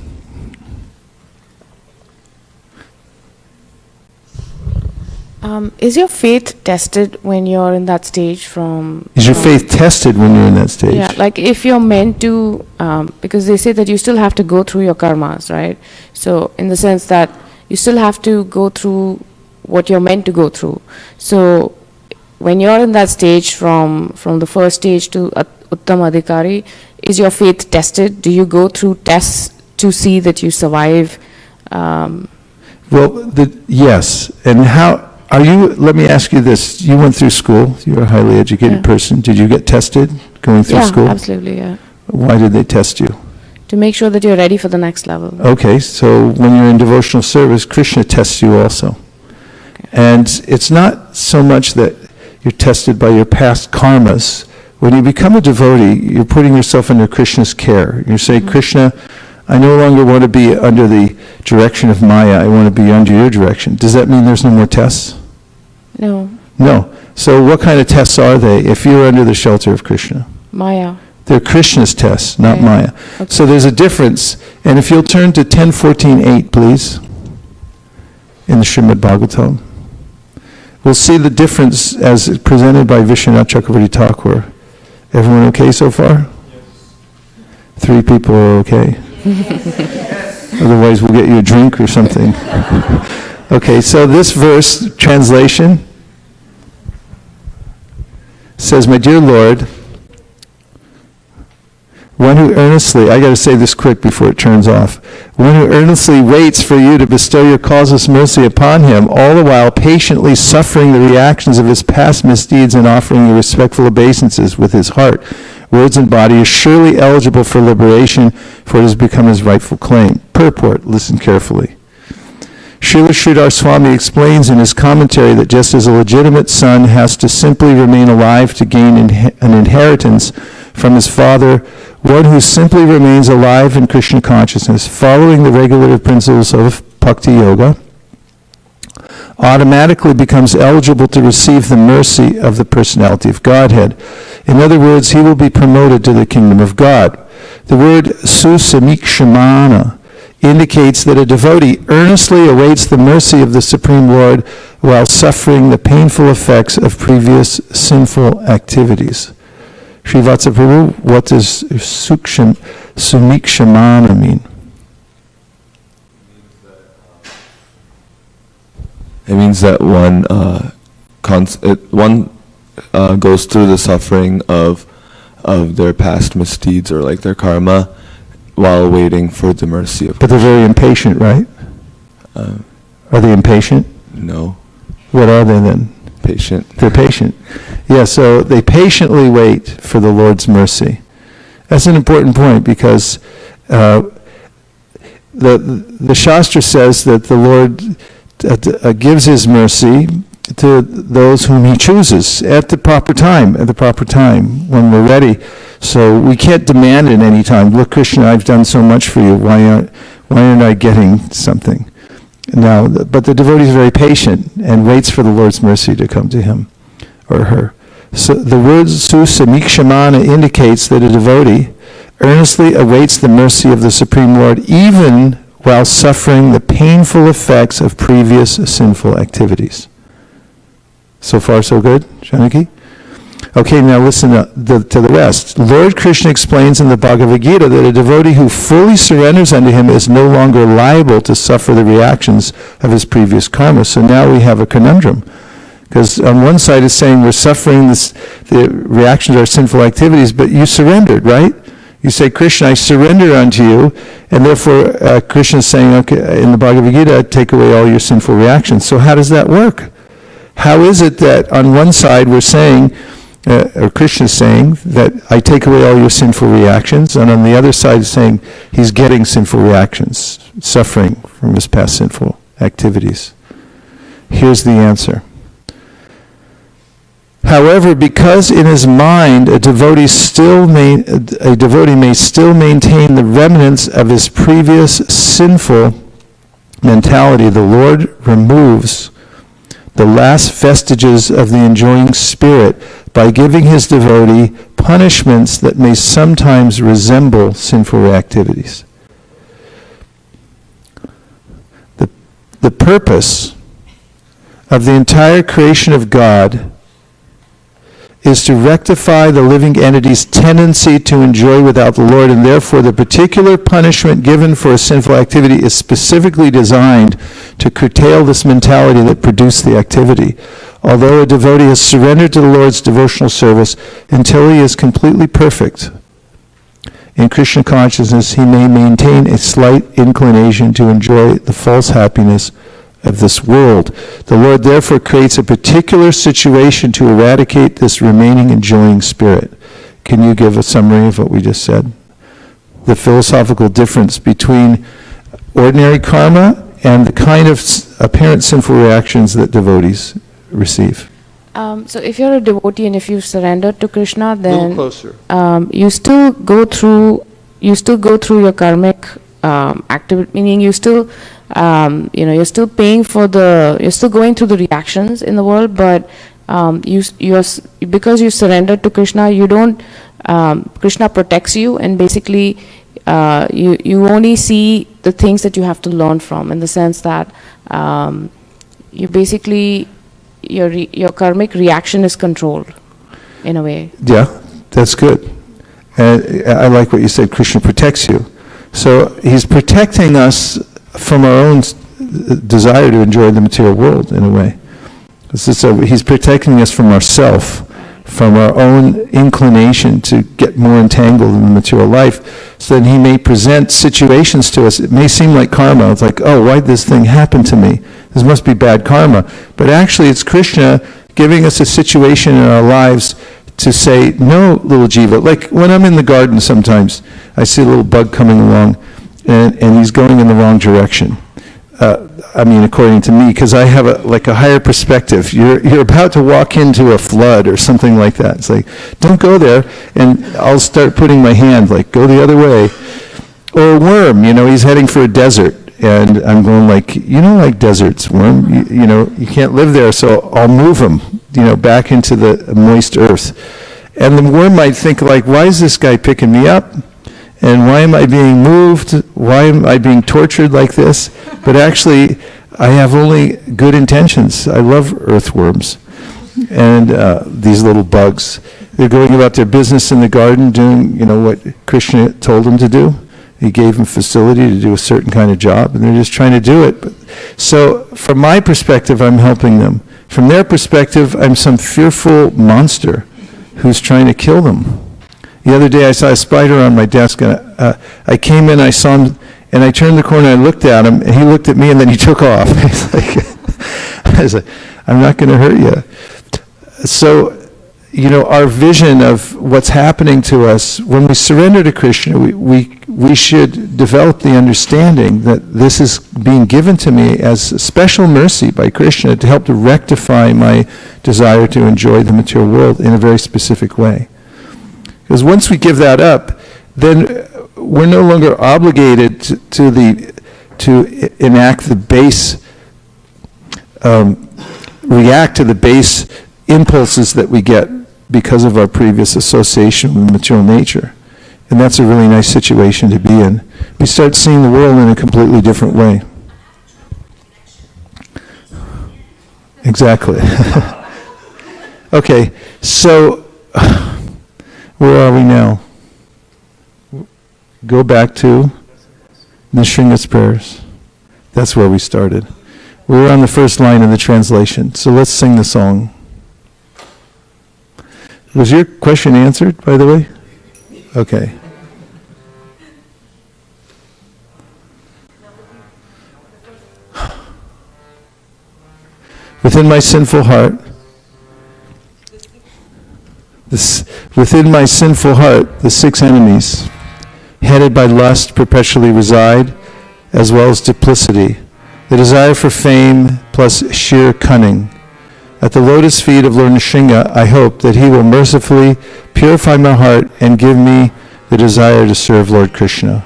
Is your faith tested when you're in that stage Is your faith tested when you're in that stage? Yeah, like if you're meant to, because they say that you still have to go through your karmas, right? So in the sense that you still have to go through what you're meant to go through. So when you're in that stage from the first stage to Uttam Adhikari, is your faith tested? Do you go through tests to see that you survive? Yes. And how... let me ask you this. You went through school. You're a highly educated person. Did you get tested going through school? Yeah, absolutely, yeah. Why did they test you? To make sure that you're ready for the next level. Okay, so when you're in devotional service, Krishna tests you also. Okay. And it's not so much that you're tested by your past karmas. When you become a devotee, you're putting yourself under Krishna's care. You're saying, Krishna, I no longer want to be under the direction of Maya. I want to be under your direction. Does that mean there's no more tests? No. No. So what kind of tests are they if you're under the shelter of Krishna? Maya. They're Krishna's tests, not Maya. Okay. So there's a difference. And if you'll turn to 10:14:8, please, in the Srimad Bhagavatam, we'll see the difference as presented by Vishwanath Chakravarti Thakur. Everyone okay so far? Yes. 3 people are okay. Otherwise we'll get you a drink or something. Okay, so this verse, translation, says, my dear Lord, one who earnestly, I got to say this quick before it turns off, one who earnestly waits for you to bestow your causeless mercy upon him, all the while patiently suffering the reactions of his past misdeeds and offering you respectful obeisances with his heart, words and body, is surely eligible for liberation, for it has become his rightful claim. Purport, listen carefully. Srila Sridhar Swami explains in his commentary that just as a legitimate son has to simply remain alive to gain an inheritance from his father, one who simply remains alive in Krishna consciousness, following the regulative principles of Bhakti Yoga, automatically becomes eligible to receive the mercy of the personality of Godhead. In other words, he will be promoted to the kingdom of God. The word susamikshmana indicates that a devotee earnestly awaits the mercy of the Supreme Lord while suffering the painful effects of previous sinful activities. Srivatsa Prabhu, what does sumikshamana mean? It means that one goes through the suffering of their past misdeeds or like their karma while waiting for the mercy of But they're very impatient, right? Are they impatient? No. What are they then? Patient. They're patient. Yeah, so they patiently wait for the Lord's mercy. That's an important point because the Shastra says that the Lord gives His mercy to those whom He chooses at the proper time, when we're ready. So we can't demand it any time. Look, Krishna, I've done so much for you. Why aren't I getting something? Now, but the devotee is very patient and waits for the Lord's mercy to come to him or her. So the word susamikshamana indicates that a devotee earnestly awaits the mercy of the Supreme Lord even while suffering the painful effects of previous sinful activities. So far, so good, Janaki? Okay, now listen to the rest. Lord Krishna explains in the Bhagavad Gita that a devotee who fully surrenders unto Him is no longer liable to suffer the reactions of his previous karma. So now we have a conundrum. Because on one side it's saying we're suffering the reactions of our sinful activities, but you surrendered, right? You say, Krishna, I surrender unto you, and therefore Krishna is saying, okay, in the Bhagavad Gita, take away all your sinful reactions. So how does that work? How is it that on one side we're saying, or Krishna is saying, that I take away all your sinful reactions, and on the other side is saying he's getting sinful reactions, suffering from his past sinful activities? Here's the answer. However, because in his mind a devotee may still maintain the remnants of his previous sinful mentality, the Lord removes the last vestiges of the enjoying spirit by giving his devotee punishments that may sometimes resemble sinful activities. The purpose of the entire creation of God is to rectify the living entity's tendency to enjoy without the Lord, and therefore the particular punishment given for a sinful activity is specifically designed to curtail this mentality that produced the activity. Although a devotee has surrendered to the Lord's devotional service until he is completely perfect in Krishna consciousness, he may maintain a slight inclination to enjoy the false happiness of this world. The Lord therefore creates a particular situation to eradicate this remaining enjoying spirit. Can you give a summary of what we just said? The philosophical difference between ordinary karma and the kind of apparent sinful reactions that devotees receive. So if you're a devotee and if you've surrendered to Krishna, then closer. You still go through your karmic activity, meaning you still you're still paying for you're still going through the reactions in the world, but because you surrendered to Krishna, you don't, Krishna protects you, and basically you only see the things that you have to learn from, in the sense that you basically, your karmic reaction is controlled in a way. Yeah, that's good. And I like what you said, Krishna protects you. So he's protecting us from our own desire to enjoy the material world, in a way. He's protecting us from ourself, from our own inclination to get more entangled in the material life, so that he may present situations to us. It may seem like karma. It's like, oh, why did this thing happen to me? This must be bad karma. But actually it's Krishna giving us a situation in our lives to say, no, little jiva. Like when I'm in the garden sometimes, I see a little bug coming along, and he's going in the wrong direction. I mean, according to me, because I have a higher perspective. You're about to walk into a flood or something like that. It's like, don't go there, and I'll start putting my hand, like, go the other way. Or a worm, he's heading for a desert, and I'm going like, like deserts, worm, you can't live there, so I'll move him, back into the moist earth. And the worm might think like, why is this guy picking me up? And why am I being moved? Why am I being tortured like this? But actually, I have only good intentions. I love earthworms and these little bugs. They're going about their business in the garden, doing, what Krishna told them to do. He gave them facility to do a certain kind of job, and they're just trying to do it. So from my perspective, I'm helping them. From their perspective, I'm some fearful monster who's trying to kill them. The other day, I saw a spider on my desk, and I came in, I saw him, and I turned the corner, and I looked at him, and he looked at me, and then he took off. I was like, I'm not going to hurt you. So, our vision of what's happening to us, when we surrender to Krishna, we should develop the understanding that this is being given to me as a special mercy by Krishna to help to rectify my desire to enjoy the material world in a very specific way. Because once we give that up, then we're no longer obligated to enact the base, react to the base impulses that we get because of our previous association with material nature. And that's a really nice situation to be in. We start seeing the world in a completely different way. Exactly. Okay, so where are we now? Go back to Nrsimha's prayers. That's where we started. We were on the first line of the translation, so let's sing the song. Was your question answered, by the way? Okay. Within my sinful heart, the six enemies, headed by lust, perpetually reside, as well as duplicity, the desire for fame plus sheer cunning. At the lotus feet of Lord Nrsimha, I hope that he will mercifully purify my heart and give me the desire to serve Lord Krishna.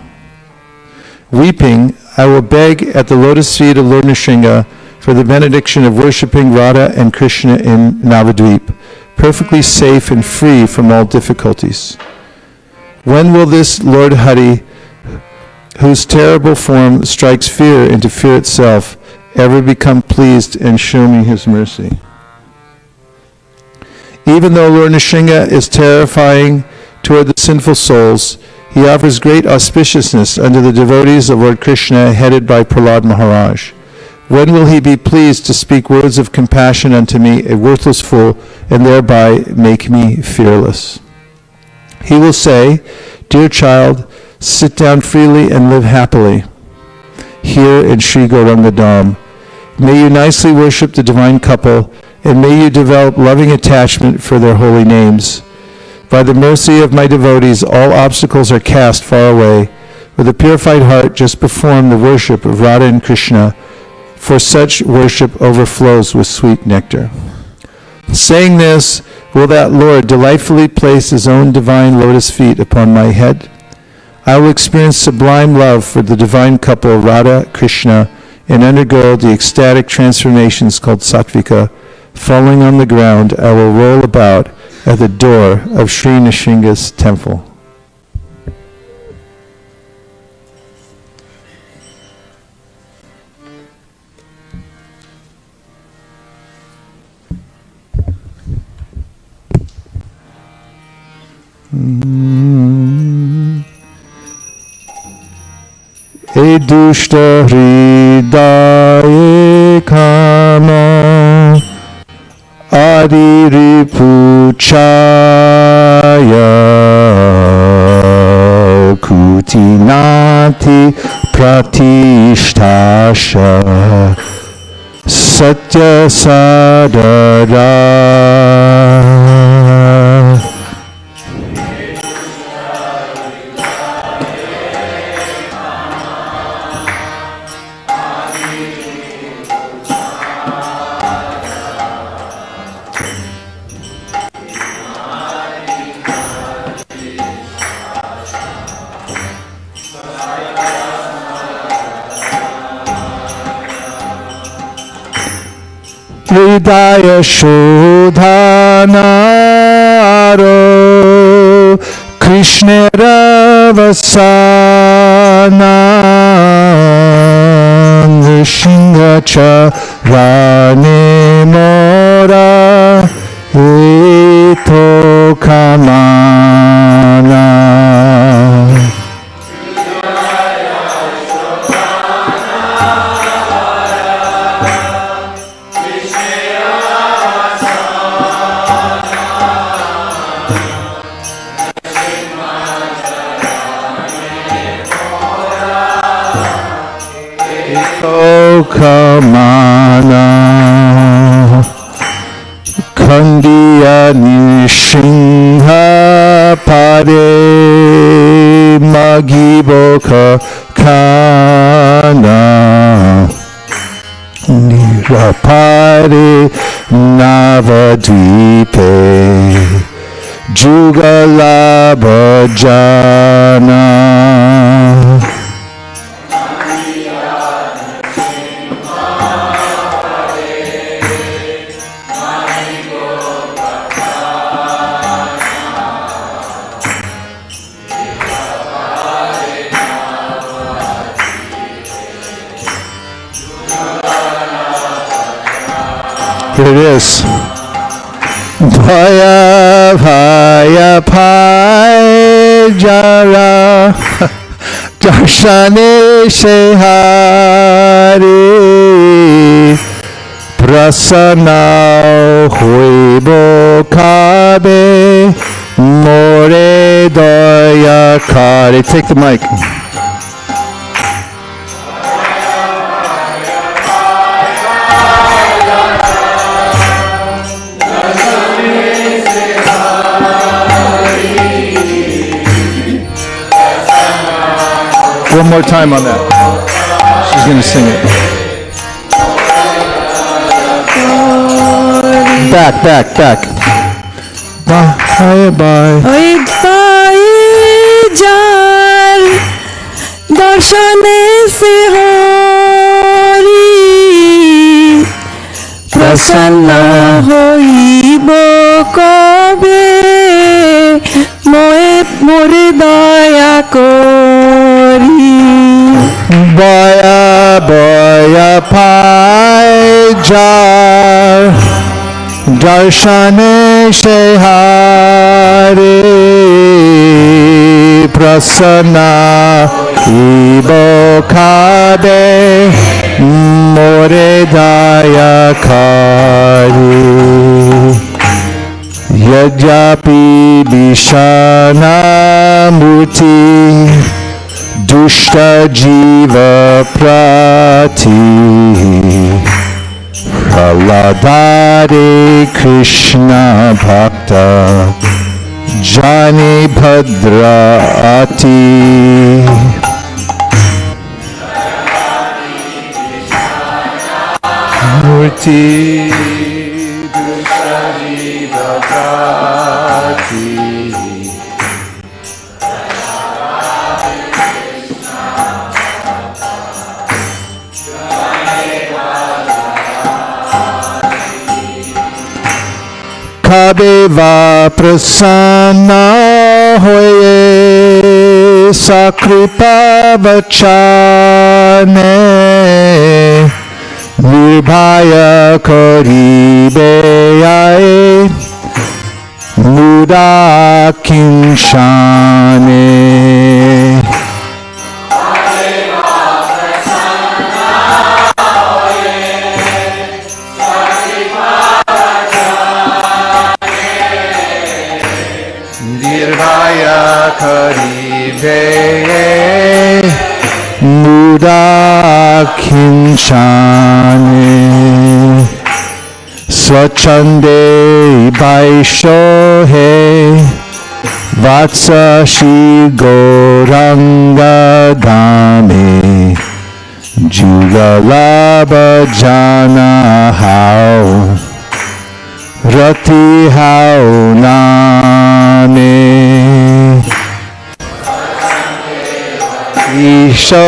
Weeping, I will beg at the lotus feet of Lord Nrsimha for the benediction of worshipping Radha and Krishna in Navadvip, perfectly safe and free from all difficulties. When will this Lord Hari, whose terrible form strikes fear into fear itself, ever become pleased and show me his mercy? Even though Lord Nrsimha is terrifying toward the sinful souls, he offers great auspiciousness unto the devotees of Lord Krishna headed by Prahlad Maharaj. When will he be pleased to speak words of compassion unto me, a worthless fool, and thereby make me fearless? He will say, Dear child, sit down freely and live happily here in Sri Gauranga Dham. May you nicely worship the divine couple, and may you develop loving attachment for their holy names. By the mercy of my devotees, all obstacles are cast far away. With a purified heart, just perform the worship of Radha and Krishna, for such worship overflows with sweet nectar. Saying this, will that Lord delightfully place his own divine lotus feet upon my head? I will experience sublime love for the divine couple Radha, Krishna, and undergo the ecstatic transformations called sattvika. Falling on the ground, I will roll about at the door of Sri Nrsimha's temple. E dushta hridaye kama Adi ripuchaya kutinati pratishtasha satya sadara. Hridaya Shodhanaro Krishna Ravasana Nrsimha Charane Mora Etoka lokamana Kandiya Nishingha Pade Magiboka Kana Nirapare Navadvipe Jugalabhajana Here it is. Bhaya bhaya bhai jara darshane se hari prasana hoibo kabe more daya kare. Take the mic. One more time on that. She's going to sing it. Back. Bye, bye. Oy bhai jar darshane se hari prasanna hoibo kabe more daya kori. Baya baya pai jar darshane se hari prasanna ibo kabe more daya kari. Yajyapi bishana murti dushta jiva prati praladare Krishna bhakta jani bhadrati. Murti dushta jiva prati Kabeva prasanna hoye sakripa vachane nirbhaya karibe aye muda kinshane. Nirvaya karibe muda kinshane. Swachande baisho he vatsa shi goranga dame jugalaba jana how rati how name Isho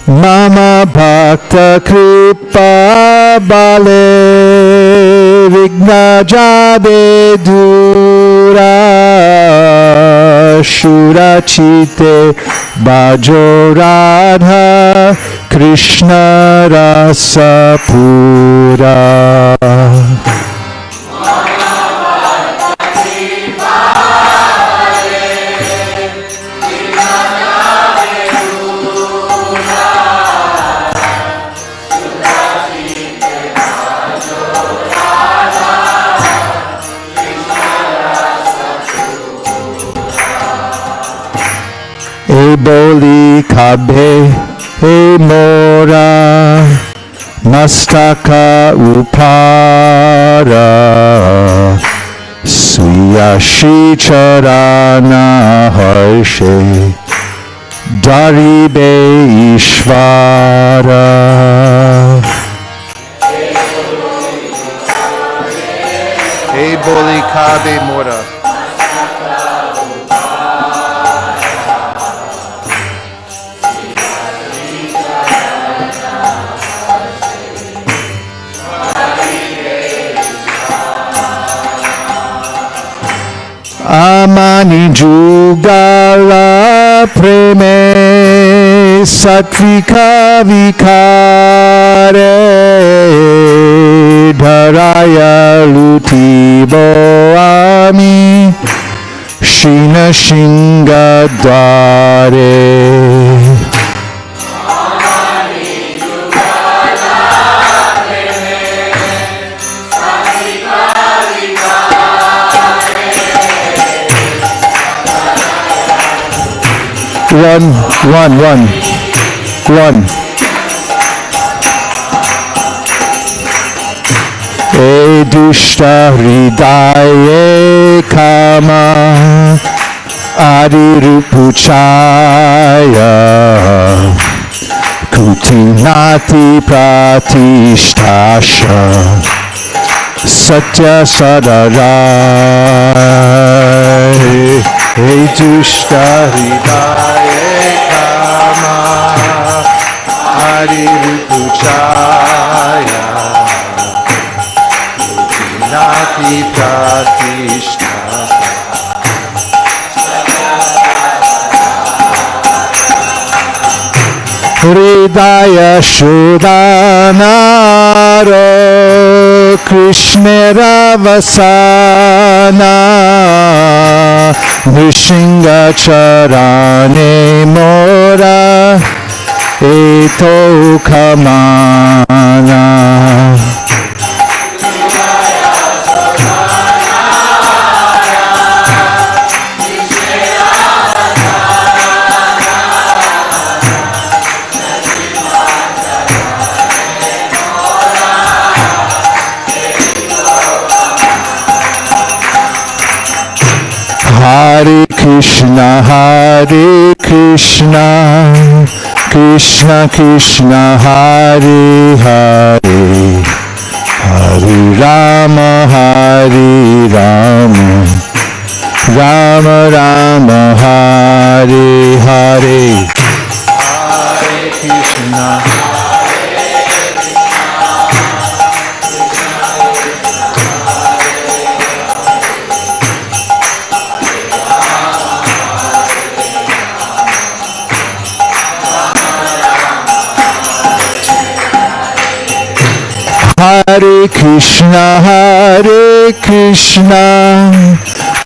Mama Bhakta Kripa Bale Vigna Jabe Dura Shura Chite Bajo Radha Krishna Rasa Pura. Hey boli kabe, hey mora, mastaka upara, swiya shri charana harshe, daribe ishvara. Hey boli kabe mora. Amani jugala preme satvika vikare dharaya lutibo ami shina shinga dare. One. E dushta hridaye kama adirupuchaya kutinati pratistasha satya sadarai. Hey dushta hridaye kama adirupuchaya kutinati pratistasha. Hridaya Shudanaro Krishnera Vasana Nishinga Charane Mora Eto Kamana. Hare Krishna, Krishna Krishna, Hare Hare, Hare Rama, Rama Rama, Hare Hare. Hare Krishna. Hare Krishna,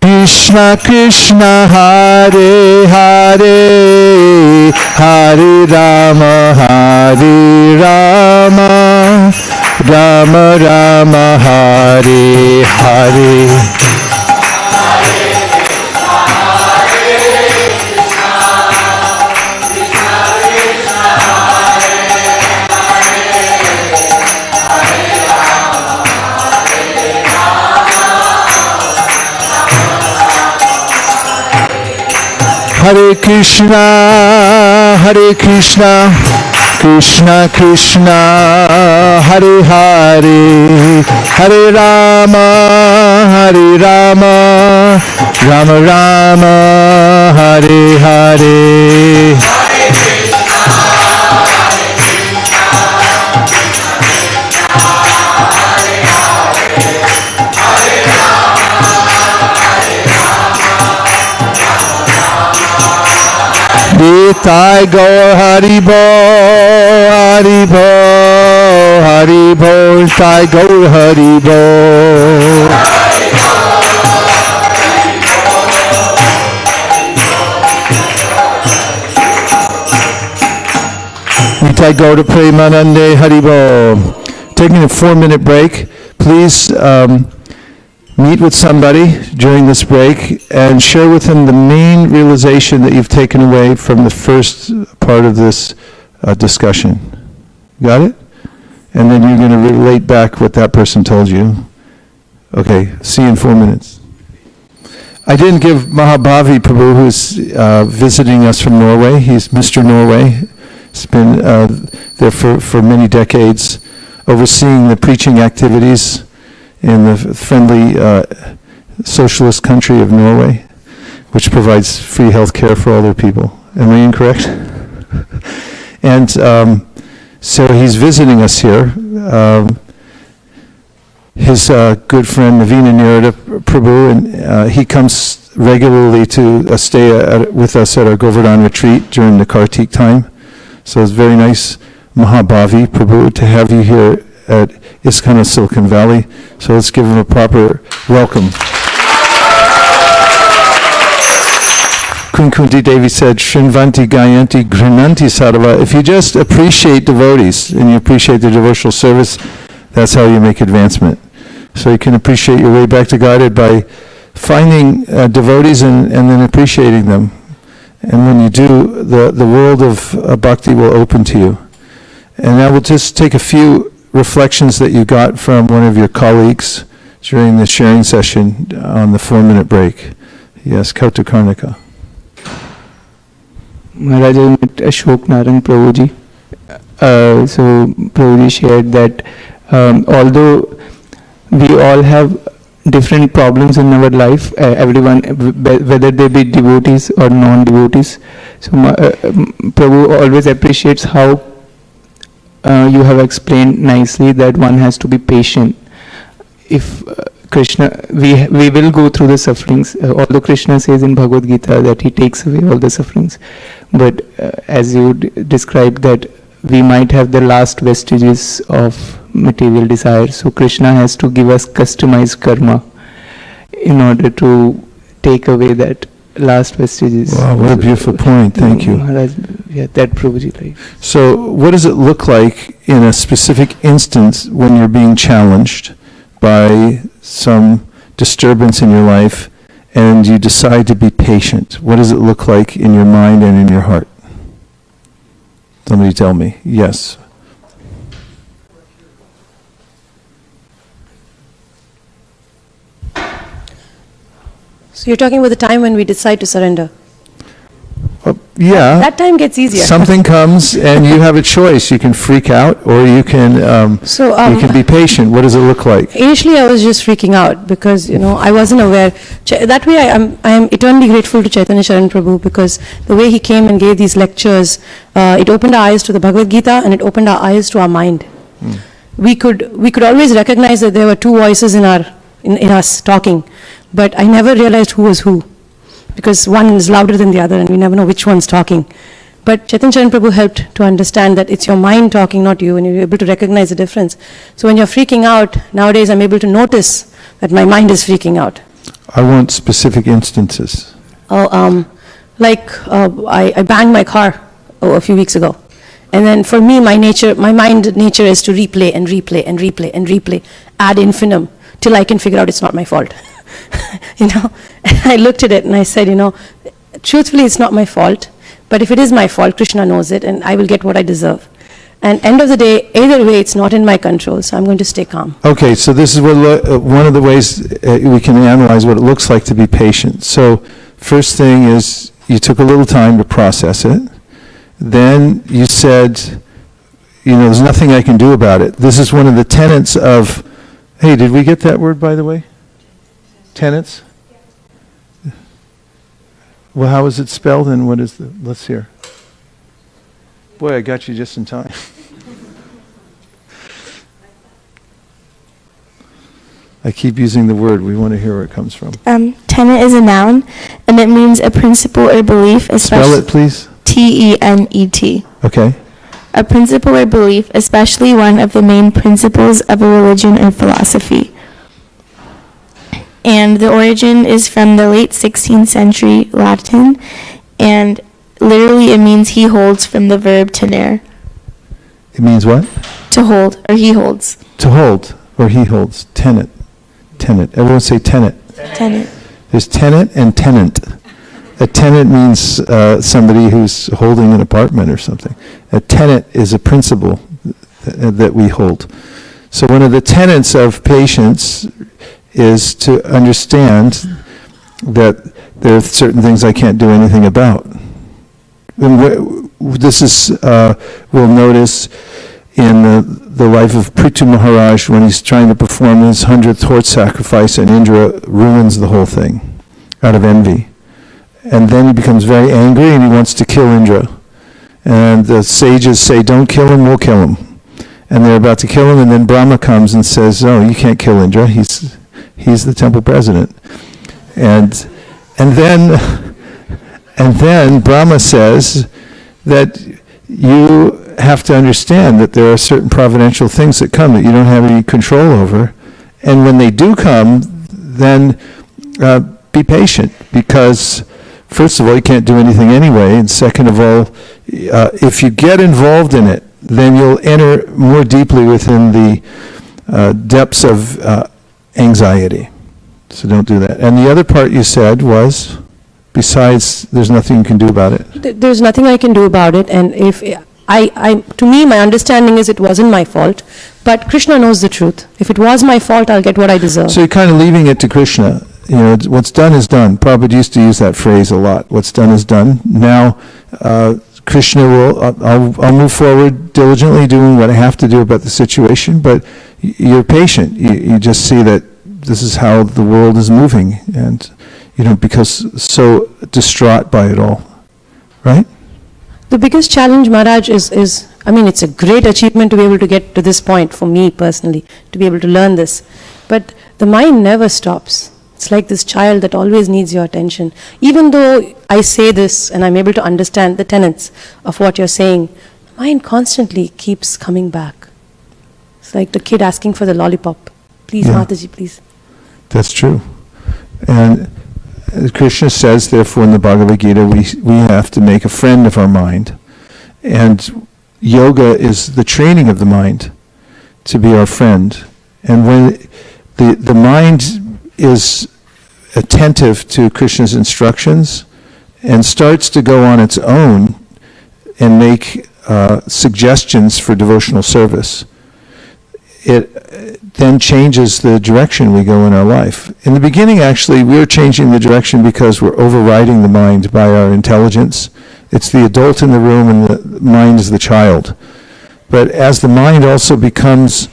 Krishna Krishna, Hare Hare, Hare Rama, Rama Rama, Hare Hare. Hare Krishna, Krishna Krishna, Hare Hare, Hare Rama, Rama Rama, Hare Hare. Nitai Gaur Haribo, Haribo, Haribo, Nitai Gaur Haribo. Nitai Gaur Premanande Haribo. Taking a 4-minute break. Please meet with somebody during this break and share with them the main realization that you've taken away from the first part of this discussion. Got it? And then you're going to relate back what that person told you. Okay, see you in 4 minutes. I didn't give Mahabhavi Prabhu, who's visiting us from Norway. He's Mr. Norway. He's been there for many decades, overseeing the preaching activities in the friendly socialist country of Norway, which provides free health care for all their people. Am I incorrect? And so he's visiting us here. His good friend Navina Nirada Prabhu, and he comes regularly to stay with us at our Govardhan retreat during the Kartik time. So it's very nice, Mahabhavi Prabhu, to have you here at ISKCON of Silicon Valley. So let's give him a proper welcome. Kunkundi Devi said, Shrinvanti Gayanti Grinanti Sadhava. If you just appreciate devotees and you appreciate the devotional service, that's how you make advancement. So you can appreciate your way back to Godhead by finding devotees and then appreciating them. And when you do, the world of bhakti will open to you. And I will just take a few reflections that you got from one of your colleagues during the sharing session on the 4-minute break. Yes, Kautukarnika. Maharaj, I met Ashok Narang Prabhuji. So Prabhuji shared that although we all have different problems in our life, everyone, whether they be devotees or non-devotees, so Prabhu always appreciates how you have explained nicely that one has to be patient. If Krishna, we will go through the sufferings, although Krishna says in Bhagavad Gita that he takes away all the sufferings, but as you described that we might have the last vestiges of material desire, so Krishna has to give us customized karma in order to take away that last vestiges. Wow, what a beautiful point. Thank you. Maharaj, yeah, that Prabhuji, right. So what does it look like in a specific instance when you're being challenged by some disturbance in your life and you decide to be patient? What does it look like in your mind and in your heart? Somebody tell me. Yes. So you're talking about the time when we decide to surrender. Yeah. That time gets easier. Something comes and you have a choice. You can freak out or you can you can be patient. What does it look like? Initially, I was just freaking out because, I wasn't aware. That way, I am eternally grateful to Chaitanya Sharan Prabhu because the way he came and gave these lectures, it opened our eyes to the Bhagavad Gita and it opened our eyes to our mind. We could always recognize that there were two voices in us talking, but I never realized who was who, because one is louder than the other and we never know which one's talking. But Chaitanya Charan Prabhu helped to understand that it's your mind talking, not you, and you're able to recognize the difference. So when you're freaking out, nowadays I'm able to notice that my mind is freaking out. I want specific instances. I banged my car a few weeks ago. And then for me, my mind nature is to replay and replay and replay and replay ad infinitum till I can figure out it's not my fault. I looked at it and I said, truthfully, it's not my fault. But if it is my fault, Krishna knows it and I will get what I deserve. And end of the day, either way, it's not in my control, so I'm going to stay calm. Okay, so this is one of the ways we can analyze what it looks like to be patient. So first thing is you took a little time to process it. Then you said, there's nothing I can do about it. This is one of the tenets of, hey, did we get that word, by the way? Tenets? Well, how is it spelled and what is let's hear. Boy, I got you just in time. I keep using the word. We want to hear where it comes from. Tenet is a noun, and it means a principle or belief. Spell it, please. T-E-N-E-T. Okay. A principle or belief, especially one of the main principles of a religion or philosophy. And the origin is from the late 16th century Latin, and literally it means he holds from the verb tenere. It means what? To hold, or he holds. To hold, or he holds. Tenet. tenant? Everyone say tenant. Tenant. There's tenant and tenant. A tenant means somebody who's holding an apartment or something. A tenant is a principle that we hold. So one of the tenets of patience is to understand that there are certain things I can't do anything about. And this is, we'll notice in the life of Prithu Maharaj when he's trying to perform his 100th horse sacrifice and Indra ruins the whole thing out of envy. And then he becomes very angry and he wants to kill Indra. And the sages say, don't kill him, we'll kill him. And they're about to kill him, and then Brahma comes and says, oh, you can't kill Indra, he's the temple president. And then Brahma says that you have to understand that there are certain providential things that come that you don't have any control over. And when they do come, then be patient, because first of all, you can't do anything anyway, and second of all, if you get involved in it, then you'll enter more deeply within the depths of anxiety. So don't do that. And the other part you said was, besides, there's nothing you can do about it. There's nothing I can do about it, and if to me, my understanding is it wasn't my fault, but Krishna knows the truth. If it was my fault, I'll get what I deserve. So you're kind of leaving it to Krishna. You know, what's done is done. Prabhupada used to use that phrase a lot. What's done is done. Now, Krishna will, I'll move forward diligently doing what I have to do about the situation, but you're patient. You just see that this is how the world is moving, and you don't become so distraught by it all, right? The biggest challenge, Maharaj, is, I mean, it's a great achievement to be able to get to this point for me personally, to be able to learn this. But the mind never stops. It's like this child that always needs your attention. Even though I say this and I'm able to understand the tenets of what you're saying, the mind constantly keeps coming back. It's like the kid asking for the lollipop. Please, Yeah. Mataji, please. That's true. And Krishna says, therefore, in the Bhagavad Gita, we have to make a friend of our mind. And yoga is the training of the mind to be our friend. And when the mind is attentive to Krishna's instructions and starts to go on its own and make suggestions for devotional service, it then changes the direction we go in our life. In the beginning, actually, we were changing the direction because we're overriding the mind by our intelligence. It's the adult in the room and the mind is the child. But as the mind also becomes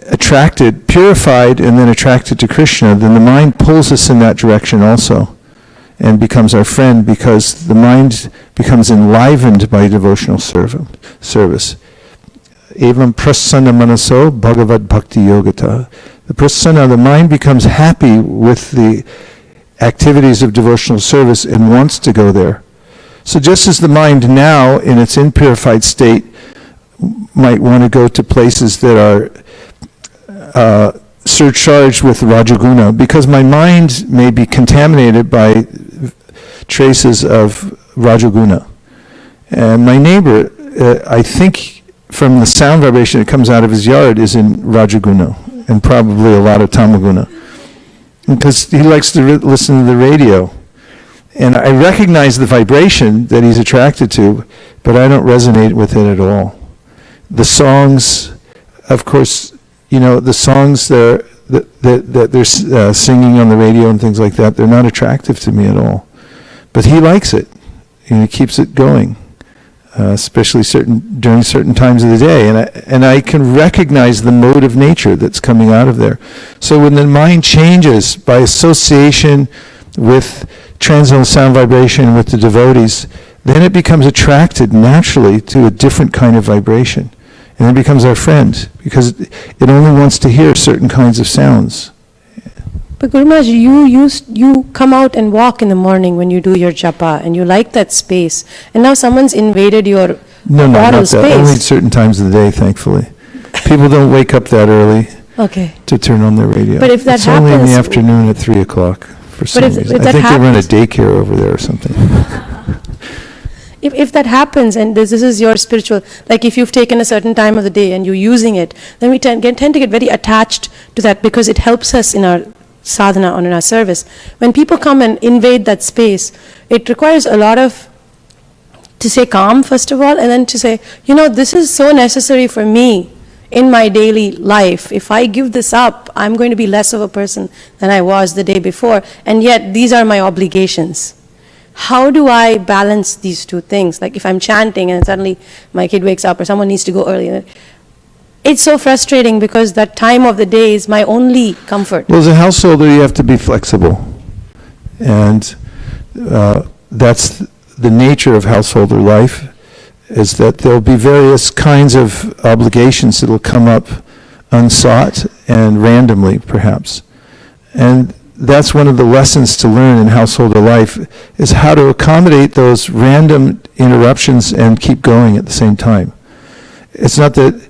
attracted, purified, and then attracted to Krishna, then the mind pulls us in that direction also and becomes our friend, because the mind becomes enlivened by devotional service. Evam prasanna manaso bhagavad bhakti yogata. The prasanna, the mind becomes happy with the activities of devotional service and wants to go there. So just as the mind now, in its impurified state, might want to go to places that are surcharged with Rajaguna, because my mind may be contaminated by traces of Rajaguna. And my neighbor, I think from the sound vibration that comes out of his yard, is in Rajaguna, and probably a lot of Tamaguna, because he likes to listen to the radio. And I recognize the vibration that he's attracted to, but I don't resonate with it at all. The songs, of course, you know, the songs that they're singing on the radio and things like that, they're not attractive to me at all. But he likes it, and he keeps it going, especially during certain times of the day. And I can recognize the mode of nature that's coming out of there. So when the mind changes by association with transcendental sound vibration with the devotees, then it becomes attracted naturally to a different kind of vibration. And it becomes our friend, because it only wants to hear certain kinds of sounds. But Guru Maharaj, you come out and walk in the morning when you do your japa, and you like that space. And now someone's invaded your No, not moral that. space. Only at certain times of the day, thankfully. People don't wake up that early Okay. to turn on their radio. But if that it's only in the happens- afternoon at 3 o'clock for some if reason. that I think they run a happens- daycare over there or something. if that happens, and this is your spiritual, like if you've taken a certain time of the day and you're using it, then we tend to get very attached to that because it helps us in our sadhana or in our service. When people come and invade that space, it requires a lot of, to stay calm first of all, and then to say, you know, this is so necessary for me in my daily life. If I give this up, I'm going to be less of a person than I was the day before, and yet these are my obligations. How do I balance these two things? Like if I'm chanting and suddenly my kid wakes up or someone needs to go early, it's so frustrating because that time of the day is my only comfort. Well, as a householder, you have to be flexible. And that's the nature of householder life, is that there'll be various kinds of obligations that will come up unsought and randomly, perhaps. And that's one of the lessons to learn in householder life, is how to accommodate those random interruptions and keep going at the same time. It's not that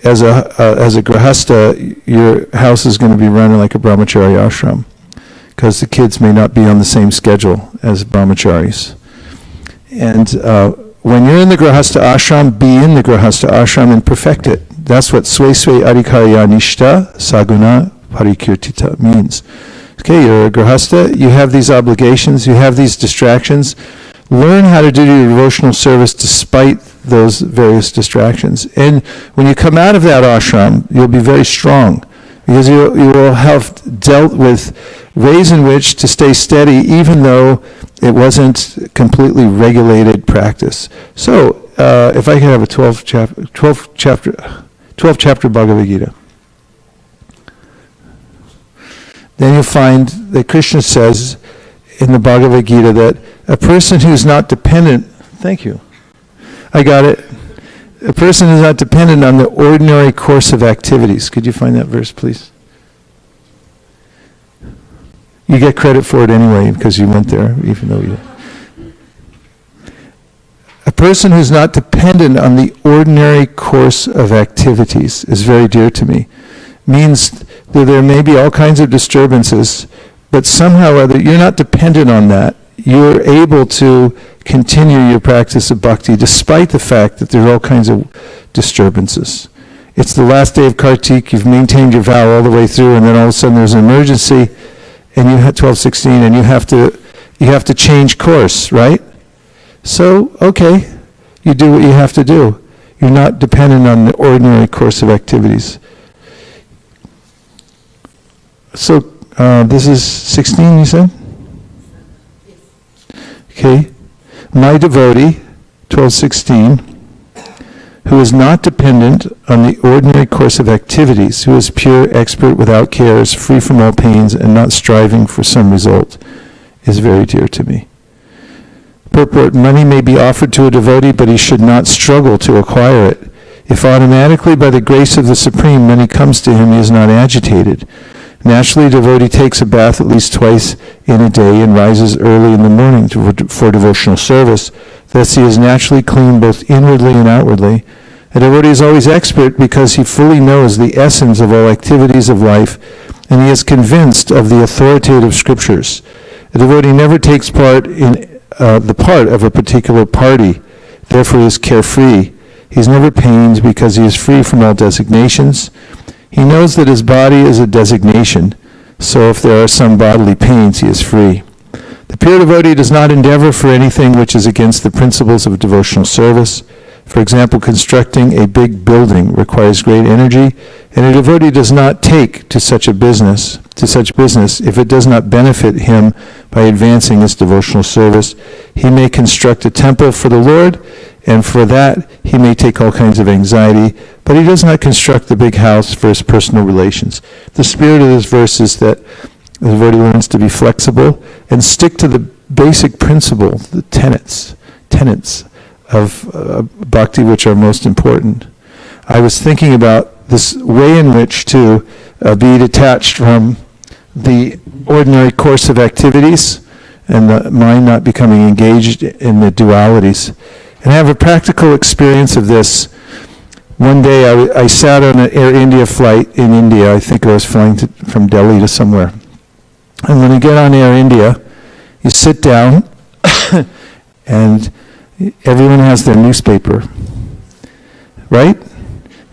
as a grahastha, your house is going to be running like a brahmachari ashram, because the kids may not be on the same schedule as brahmacharis. And when you're in the grahastha ashram, be in the grahastha ashram and perfect it. That's what swe swe adhikarya nishta saguna parikirtita means. Okay, you're a grahastha, you have these obligations, you have these distractions. Learn how to do your devotional service despite those various distractions. And when you come out of that ashram, you'll be very strong, because you will have dealt with ways in which to stay steady even though it wasn't completely regulated practice. So, if I could have a 12 chapter Bhagavad Gita. Then you'll find that Krishna says in the Bhagavad Gita that a person who's not dependent, thank you, I got it. A person who's not dependent on the ordinary course of activities. Could you find that verse, please? You get credit for it anyway because you went there, even though you... A person who's not dependent on the ordinary course of activities is very dear to me. Means that there may be all kinds of disturbances, but somehow or other you're not dependent on that. You're able to continue your practice of bhakti despite the fact that there are all kinds of disturbances. It's the last day of Kartik, you've maintained your vow all the way through, and then all of a sudden there's an emergency, and you had 12:16, and you have to change course, right? So, okay, you do what you have to do. You're not dependent on the ordinary course of activities. So, this is 16, you said? Okay. My devotee, 12:16, who is not dependent on the ordinary course of activities, who is pure, expert, without cares, free from all pains, and not striving for some result, is very dear to me. Purport: money may be offered to a devotee, but he should not struggle to acquire it. If automatically, by the grace of the Supreme, money comes to him, he is not agitated. Naturally, a devotee takes a bath at least twice in a day and rises early in the morning for devotional service. Thus, he is naturally clean both inwardly and outwardly. A devotee is always expert because he fully knows the essence of all activities of life, and he is convinced of the authoritative scriptures. A devotee never takes part in the part of a particular party, therefore he is carefree. He is never pained because he is free from all designations. He knows that his body is a designation, so if there are some bodily pains, he is free. The pure devotee does not endeavor for anything which is against the principles of devotional service. For example, constructing a big building requires great energy, and a devotee does not take to such business if it does not benefit him by advancing his devotional service. He may construct a temple for the Lord, and for that he may take all kinds of anxiety, but he does not construct the big house for his personal relations. The spirit of this verse is that the devotee learns to be flexible and stick to the basic principle, the tenets of bhakti, which are most important. I was thinking about this way in which to be detached from the ordinary course of activities and the mind not becoming engaged in the dualities. And I have a practical experience of this. One day I sat on an Air India flight in India. I think I was flying from Delhi to somewhere. And when you get on Air India, you sit down and Everyone has their newspaper, right?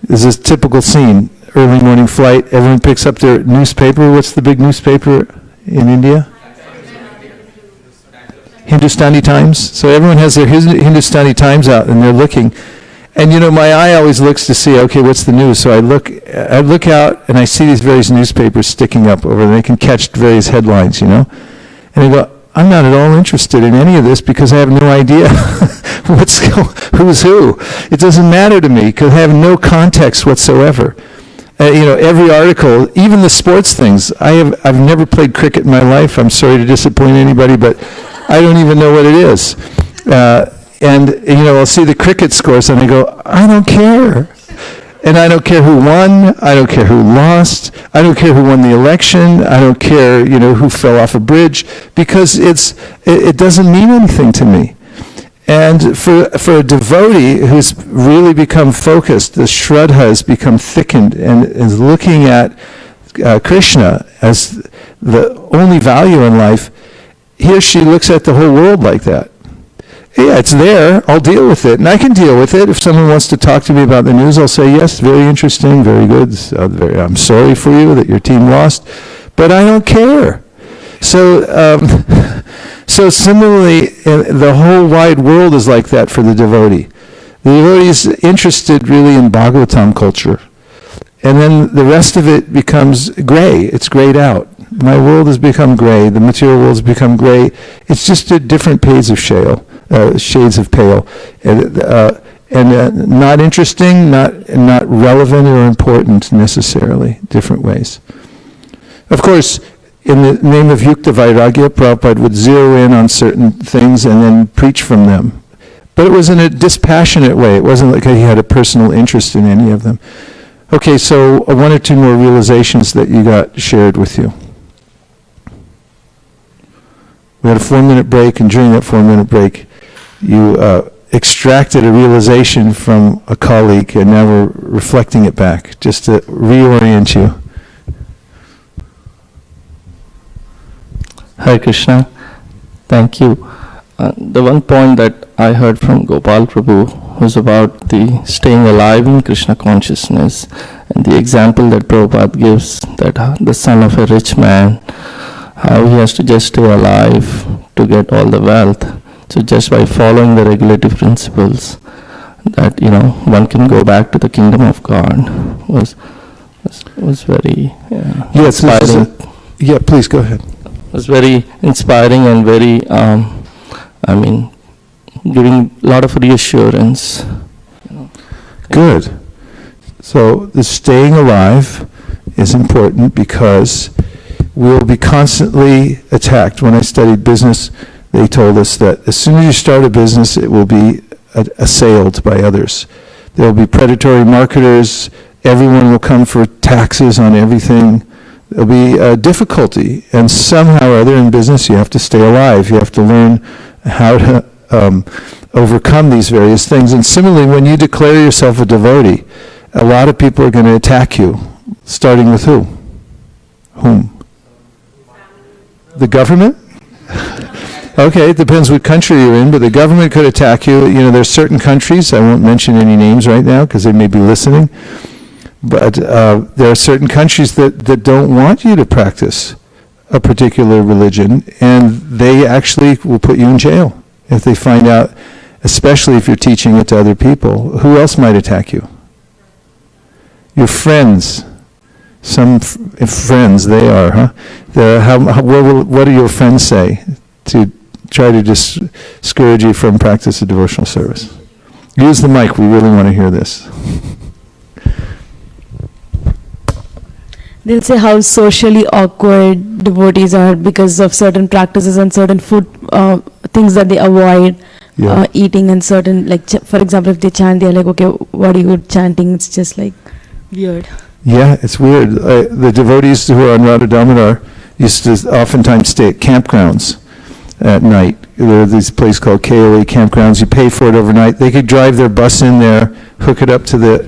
This is a typical scene. Early morning flight, everyone picks up their newspaper. What's the big newspaper in India? Hindustani Times. So everyone has their Hindustani Times out and they're looking. And you know, my eye always looks to see, okay, what's the news? So I look out and I see these various newspapers sticking up over there. They can catch various headlines, you know. And I go, I'm not at all interested in any of this because I have no idea who's who. It doesn't matter to me because I have no context whatsoever. You know, every article, even the sports things. I've never played cricket in my life. I'm sorry to disappoint anybody, but I don't even know what it is. And, you know, I'll see the cricket scores and I go, I don't care. And I don't care who won. I don't care who lost. I don't care who won the election. I don't care, you know, who fell off a bridge because it doesn't mean anything to me. And for a devotee who's really become focused, the Shraddha has become thickened and is looking at Krishna as the only value in life, he or she looks at the whole world like that. Yeah, it's there. I'll deal with it. And I can deal with it. If someone wants to talk to me about the news, I'll say, yes, very interesting, very good. I'm sorry for you that your team lost. But I don't care. So similarly, the whole wide world is like that for the devotee. The devotee is interested really in Bhagavatam culture. And then the rest of it becomes gray. It's grayed out. My world has become gray. The material world has become gray. It's just a different shades of pale. And not interesting, not relevant or important necessarily. Different ways. Of course, in the name of Yukta Vairagya, Prabhupada would zero in on certain things and then preach from them. But it was in a dispassionate way. It wasn't like he had a personal interest in any of them. Okay, so one or two more realizations that you got shared with you. We had a 4-minute break, and during that 4-minute break, you extracted a realization from a colleague, and now we're reflecting it back, just to reorient you. Hare Krishna. Thank you. The one point that I heard from Gopal Prabhu was about the staying alive in Krishna consciousness, and the example that Prabhupada gives, that the son of a rich man, how he has to just stay alive to get all the wealth. So just by following the regulative principles, that, you know, one can go back to the kingdom of God was very inspiring. Yeah, please go ahead. Was very inspiring and very, giving a lot of reassurance. You know. Good. So the staying alive is important because we'll be constantly attacked. When I studied business, they told us that as soon as you start a business, it will be assailed by others. There will be predatory marketers. Everyone will come for taxes on everything. There'll be difficulty. And somehow or other in business, you have to stay alive. You have to learn how to overcome these various things. And similarly, when you declare yourself a devotee, a lot of people are going to attack you, starting with who? Whom? The government? Okay, it depends what country you're in, but the government could attack you. You know, there's certain countries, I won't mention any names right now because they may be listening, but there are certain countries that don't want you to practice a particular religion, and they actually will put you in jail if they find out, especially if you're teaching it to other people. Who else might attack you? Your friends. Some friends, they are, huh? What do your friends say to try to discourage you from practice of devotional service? Use the mic, we really want to hear this. They'll say how socially awkward devotees are because of certain practices and certain food things that they avoid eating, and certain, like, for example, if they chant, they're like, okay, what are you chanting? It's just like weird. Yeah, it's weird. The devotees who are on Radha Damodar used to oftentimes stay at campgrounds at night. There are these places called KOA campgrounds. You pay for it overnight. They could drive their bus in there, hook it up to the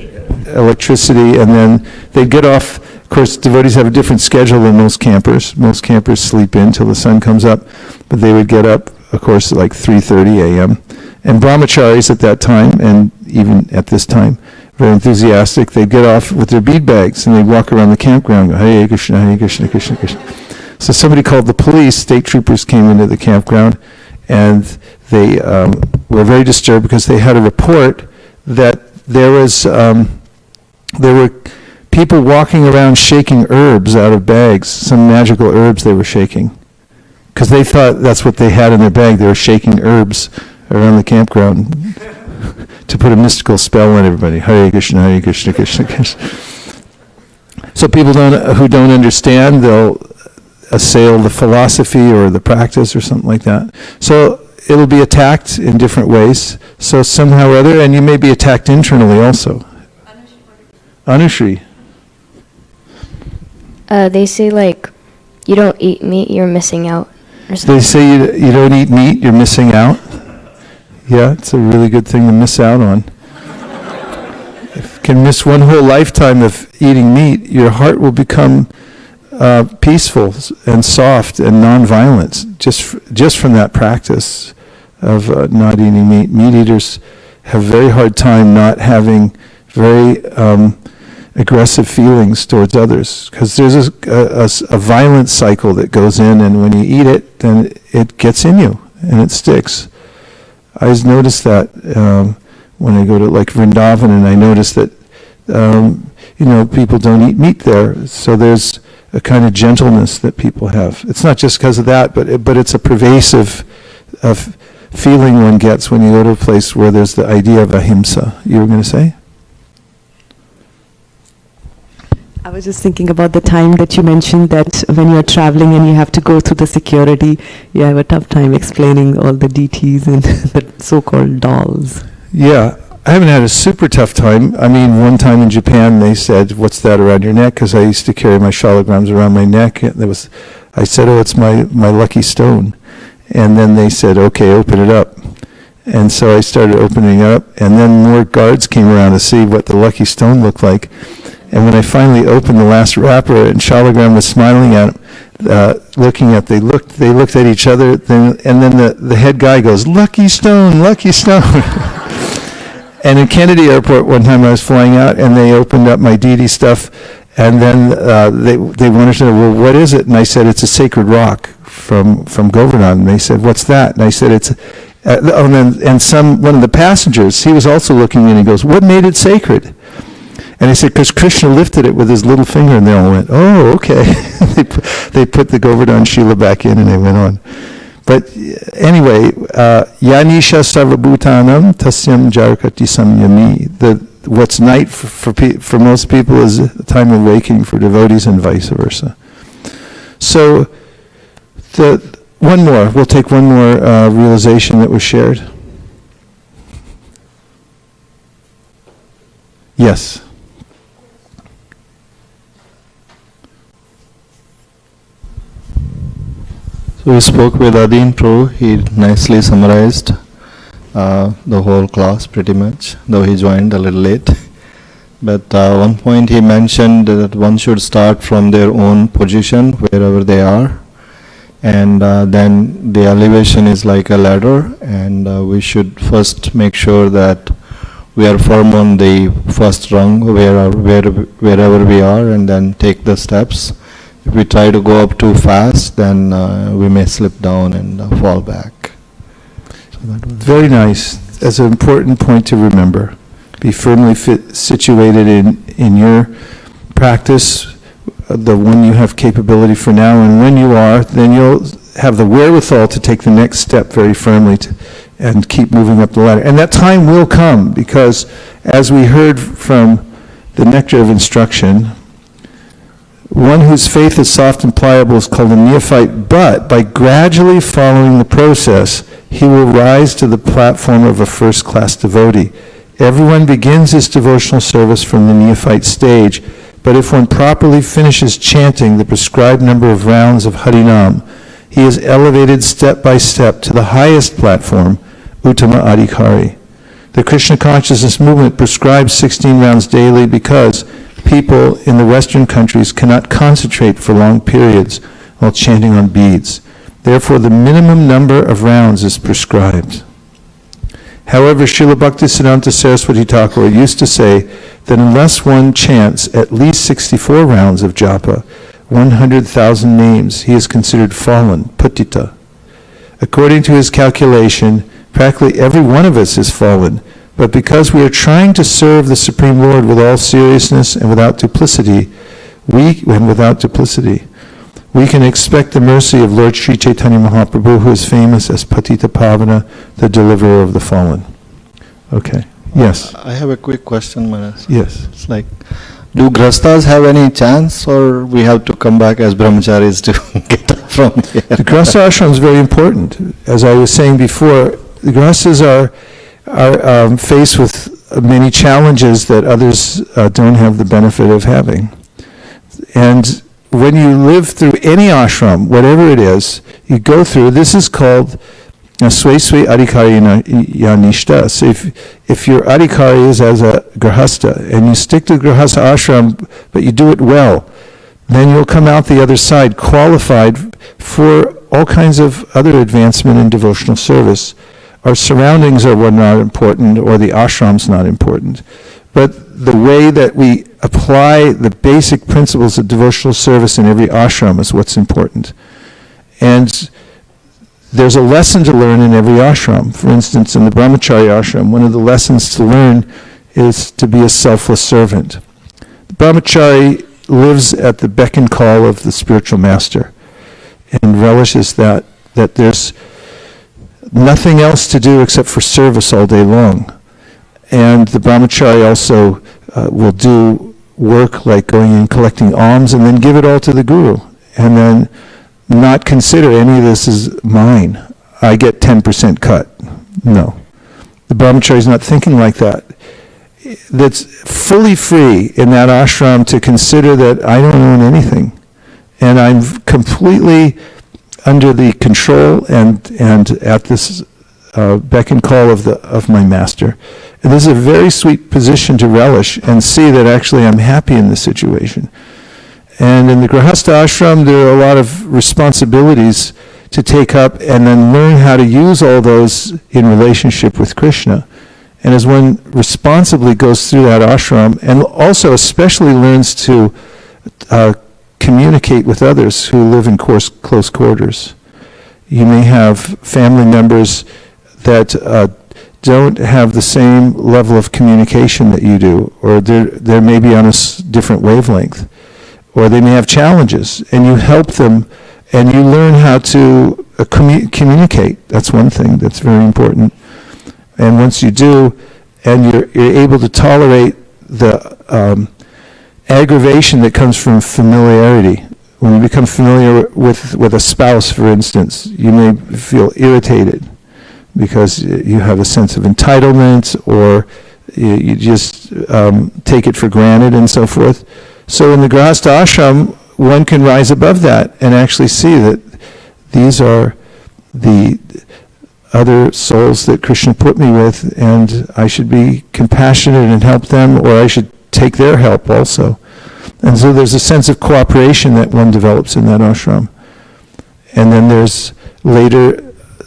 electricity, and then they'd get off. Of course, devotees have a different schedule than most campers. Most campers sleep in till the sun comes up, but they would get up, of course, at like 3:30 a.m., And brahmacharis at that time, and even at this time, very enthusiastic, they'd get off with their bead bags and they'd walk around the campground, go, Hare Krishna, Hare Krishna, Krishna Krishna. So somebody called the police, state troopers came into the campground, and they were very disturbed because they had a report that there were people walking around shaking herbs out of bags, some magical herbs they were shaking. Because they thought that's what they had in their bag. They were shaking herbs around the campground to put a mystical spell on everybody. Hare Krishna, Krishna Krishna. So people who don't understand, they'll assail the philosophy or the practice or something like that. So it'll be attacked in different ways. So somehow or other, and you may be attacked internally also. Anushri. They say, like, you don't eat meat, you're missing out. They say you don't eat meat, you're missing out. Yeah, it's a really good thing to miss out on. If you can miss one whole lifetime of eating meat, your heart will become peaceful and soft and non-violent just from that practice of not eating meat. Meat eaters have a very hard time not having very aggressive feelings towards others, because there's a violent cycle that goes in, and when you eat it, then it gets in you and it sticks. I always notice that when I go to like Vrindavan, and I notice that people don't eat meat there, so there's a kind of gentleness that people have. It's not just because of that, but it's a pervasive feeling one gets when you go to a place where there's the idea of ahimsa. You were going to say? I was just thinking about the time that you mentioned that when you're traveling and you have to go through the security, you have a tough time explaining all the deities and the so-called dolls. Yeah, I haven't had a super tough time. I mean, one time in Japan they said, "What's that around your neck?" Because I used to carry my shalagrams around my neck. I said, "Oh, it's my lucky stone." And then they said, "Okay, open it up." And so I started opening it up, and then more guards came around to see what the lucky stone looked like. And when I finally opened the last wrapper, and Shalagram was smiling at him, they looked at each other, and then the head guy goes, "Lucky stone, lucky stone." And in Kennedy Airport one time I was flying out, and they opened up my deity stuff, and then they wanted to know, "Well, what is it?" And I said, "It's a sacred rock from Govardhan." And they said, "What's that?" And I said, "It's..." one of the passengers, he was also looking at me, and he goes, "What made it sacred?" And I said, "Because Krishna lifted it with his little finger," and they all went, "Oh, okay." They put the Govardhan Shila back in, and they went on. But anyway, Yanisha Sarvabhutanam Tasyam Jarakati Samyami. What's night for most people is a time of waking for devotees, and vice versa. So we'll take one more realization that was shared. Yes. So we spoke with Adin Pro. He nicely summarized the whole class pretty much, though he joined a little late. But one point he mentioned that one should start from their own position wherever they are, and then the elevation is like a ladder, and we should first make sure that we are firm on the first rung wherever we are, and then take the steps. If we try to go up too fast, then we may slip down and fall back. So very nice. That's an important point to remember. Be firmly situated in your practice, the one you have capability for now, and when you are, then you'll have the wherewithal to take the next step very firmly and keep moving up the ladder. And that time will come, because as we heard from the nectar of instruction, one whose faith is soft and pliable is called a neophyte, but by gradually following the process, he will rise to the platform of a first-class devotee. Everyone begins his devotional service from the neophyte stage, but if one properly finishes chanting the prescribed number of rounds of Harinam, he is elevated step by step to the highest platform, Uttama Adhikari. The Krishna consciousness movement prescribes 16 rounds daily because people in the Western countries cannot concentrate for long periods while chanting on beads. Therefore, the minimum number of rounds is prescribed. However, Srila Bhaktisiddhanta Saraswati Thakur used to say that unless one chants at least 64 rounds of japa, 100,000 names, he is considered fallen, patita. According to his calculation, practically every one of us is fallen, but because we are trying to serve the Supreme Lord with all seriousness and without duplicity, we can expect the mercy of Lord Sri Chaitanya Mahaprabhu, who is famous as Patita Pavana, the deliverer of the fallen. Okay. Yes. I have a quick question, Maharaj. Yes. It's like, do grastas have any chance, or we have to come back as brahmacharis to get up from here? The grasta ashram is very important. As I was saying before, the grastas are faced with many challenges that others don't have the benefit of having. And when you live through any ashram, whatever it is, you go through, this is called Sway Sway Adhikari Yanishta. So if your adhikari is as a grahasta, and you stick to the grahasta ashram, but you do it well, then you'll come out the other side qualified for all kinds of other advancement in devotional service. Our surroundings are what not important, or the ashram's not important. But the way that we apply the basic principles of devotional service in every ashram is what's important. And there's a lesson to learn in every ashram. For instance, in the brahmachari ashram, one of the lessons to learn is to be a selfless servant. The brahmachari lives at the beck and call of the spiritual master and relishes that there's nothing else to do except for service all day long. And the brahmachari also will do work like going and collecting alms and then give it all to the guru, and then not consider any of this is mine. I get 10% cut. No. The brahmachari is not thinking like that. That's fully free in that ashram to consider that I don't own anything, and I'm completely under the control and at this beck and call of my master. And this is a very sweet position to relish and see that actually I'm happy in this situation. And in the Grahastha ashram, there are a lot of responsibilities to take up and then learn how to use all those in relationship with Krishna. And as one responsibly goes through that ashram, and also especially learns to communicate with others who live in close quarters. You may have family members that don't have the same level of communication that you do, or they're maybe on a different wavelength, or they may have challenges, and you help them, and you learn how to communicate. That's one thing that's very important. And once you do, and you're able to tolerate the aggravation that comes from familiarity. When you become familiar with a spouse, for instance, you may feel irritated because you have a sense of entitlement, or you just take it for granted and so forth. So in the Grahastha ashram, one can rise above that and actually see that these are the other souls that Krishna put me with, and I should be compassionate and help them, or I should take their help also. And so there's a sense of cooperation that one develops in that ashram. And then there's later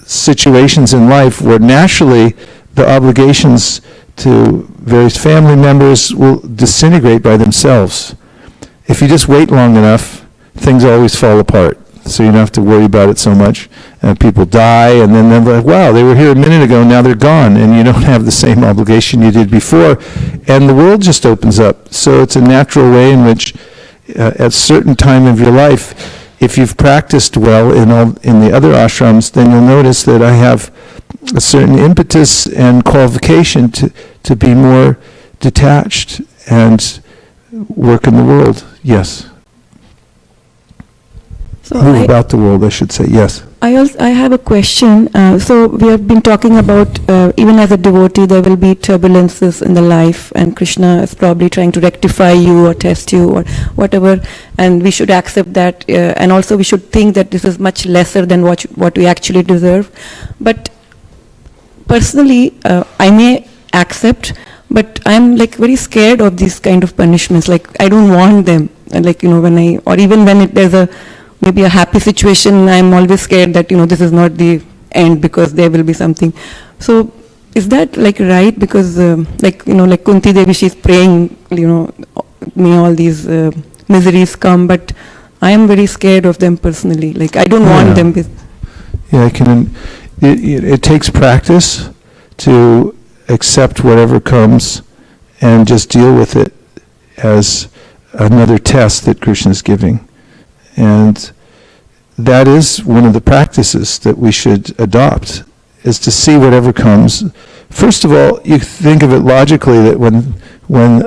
situations in life where naturally the obligations to various family members will disintegrate by themselves. If you just wait long enough, things always fall apart. So you don't have to worry about it so much. People die, and then they're like, wow, they were here a minute ago, now they're gone, and you don't have the same obligation you did before. And the world just opens up. So it's a natural way in which, at a certain time of your life, if you've practiced well in the other ashrams, then you'll notice that I have a certain impetus and qualification to be more detached and work in the world. Yes. So Move about the world, I should say. Yes. I have a question. So we have been talking about, even as a devotee, there will be turbulences in the life, and Krishna is probably trying to rectify you or test you or whatever, and we should accept that, and also we should think that this is much lesser than what we actually deserve. But personally, I may accept, but I'm like very scared of these kind of punishments. Like I don't want them. And like, or even when there's maybe a happy situation, I'm always scared that, this is not the end because there will be something. So is that like right? Because like like Kunti Devi, she's praying, may all these miseries come, but I am very scared of them personally. Like I don't want them. Yeah, it takes practice to accept whatever comes and just deal with it as another test that Krishna is giving. And that is one of the practices that we should adopt, is to see whatever comes. First of all, you think of it logically that when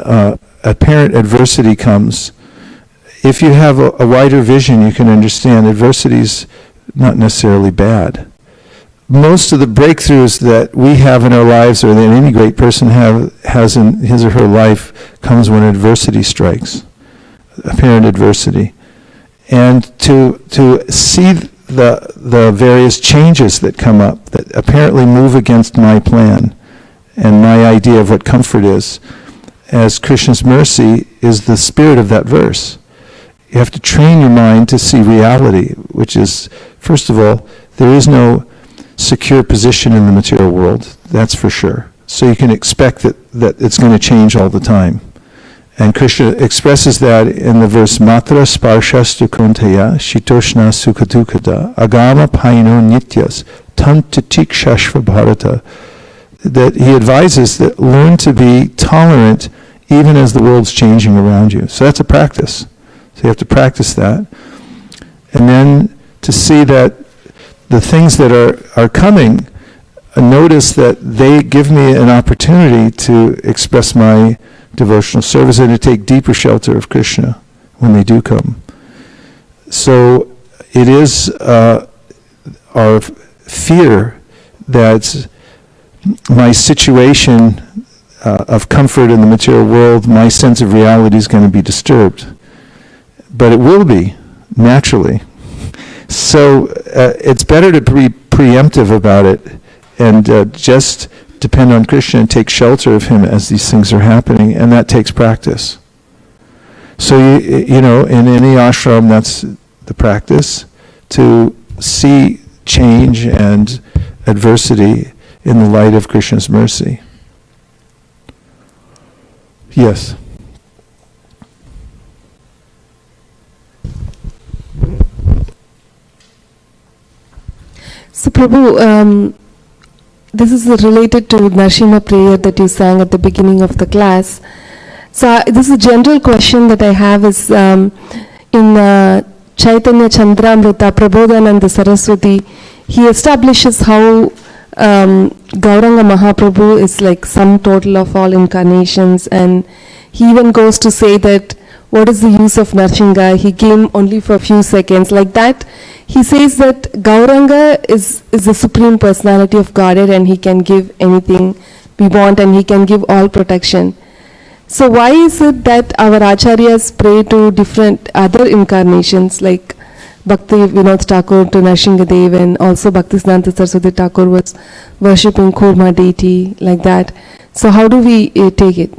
apparent adversity comes, if you have a wider vision, you can understand adversity's not necessarily bad. Most of the breakthroughs that we have in our lives, or that any great person has in his or her life, comes when adversity strikes, apparent adversity. And to see the various changes that come up that apparently move against my plan and my idea of what comfort is, as Krishna's mercy is the spirit of that verse. You have to train your mind to see reality, which is, first of all, there is no secure position in the material world, that's for sure. So you can expect that it's going to change all the time. And Krishna expresses that in the verse, Matra sparshastu konteya shitoshna sukhatukada agama paino nityas tantatikshashva bharata. That he advises that learn to be tolerant even as the world's changing around you. So that's a practice. So you have to practice that. And then to see that the things that are coming, notice that they give me an opportunity to express my devotional service and to take deeper shelter of Krishna when they do come. So it is our fear that my situation of comfort in the material world, my sense of reality is going to be disturbed. But it will be, naturally. So it's better to be preemptive about it and just depend on Krishna and take shelter of him as these things are happening, and that takes practice. So in any ashram, that's the practice, to see change and adversity in the light of Krishna's mercy. Yes. So Prabhu, this is related to Narsimha prayer that you sang at the beginning of the class. So this is a general question that I have is in Chaitanya Chandramrita, Prabodhananda Saraswati, he establishes how Gauranga Mahaprabhu is like sum total of all incarnations, and he even goes to say that what is the use of Narsingha? He came only for a few seconds. Like that, he says that Gauranga is the supreme personality of Godhead, and he can give anything we want, and he can give all protection. So why is it that our acharyas pray to different other incarnations, like Bhakti Vinod Thakur to Narsinghadev, and also Bhaktisiddhanta Saraswati Thakur was worshipping Kurma deity, like that. So how do we take it?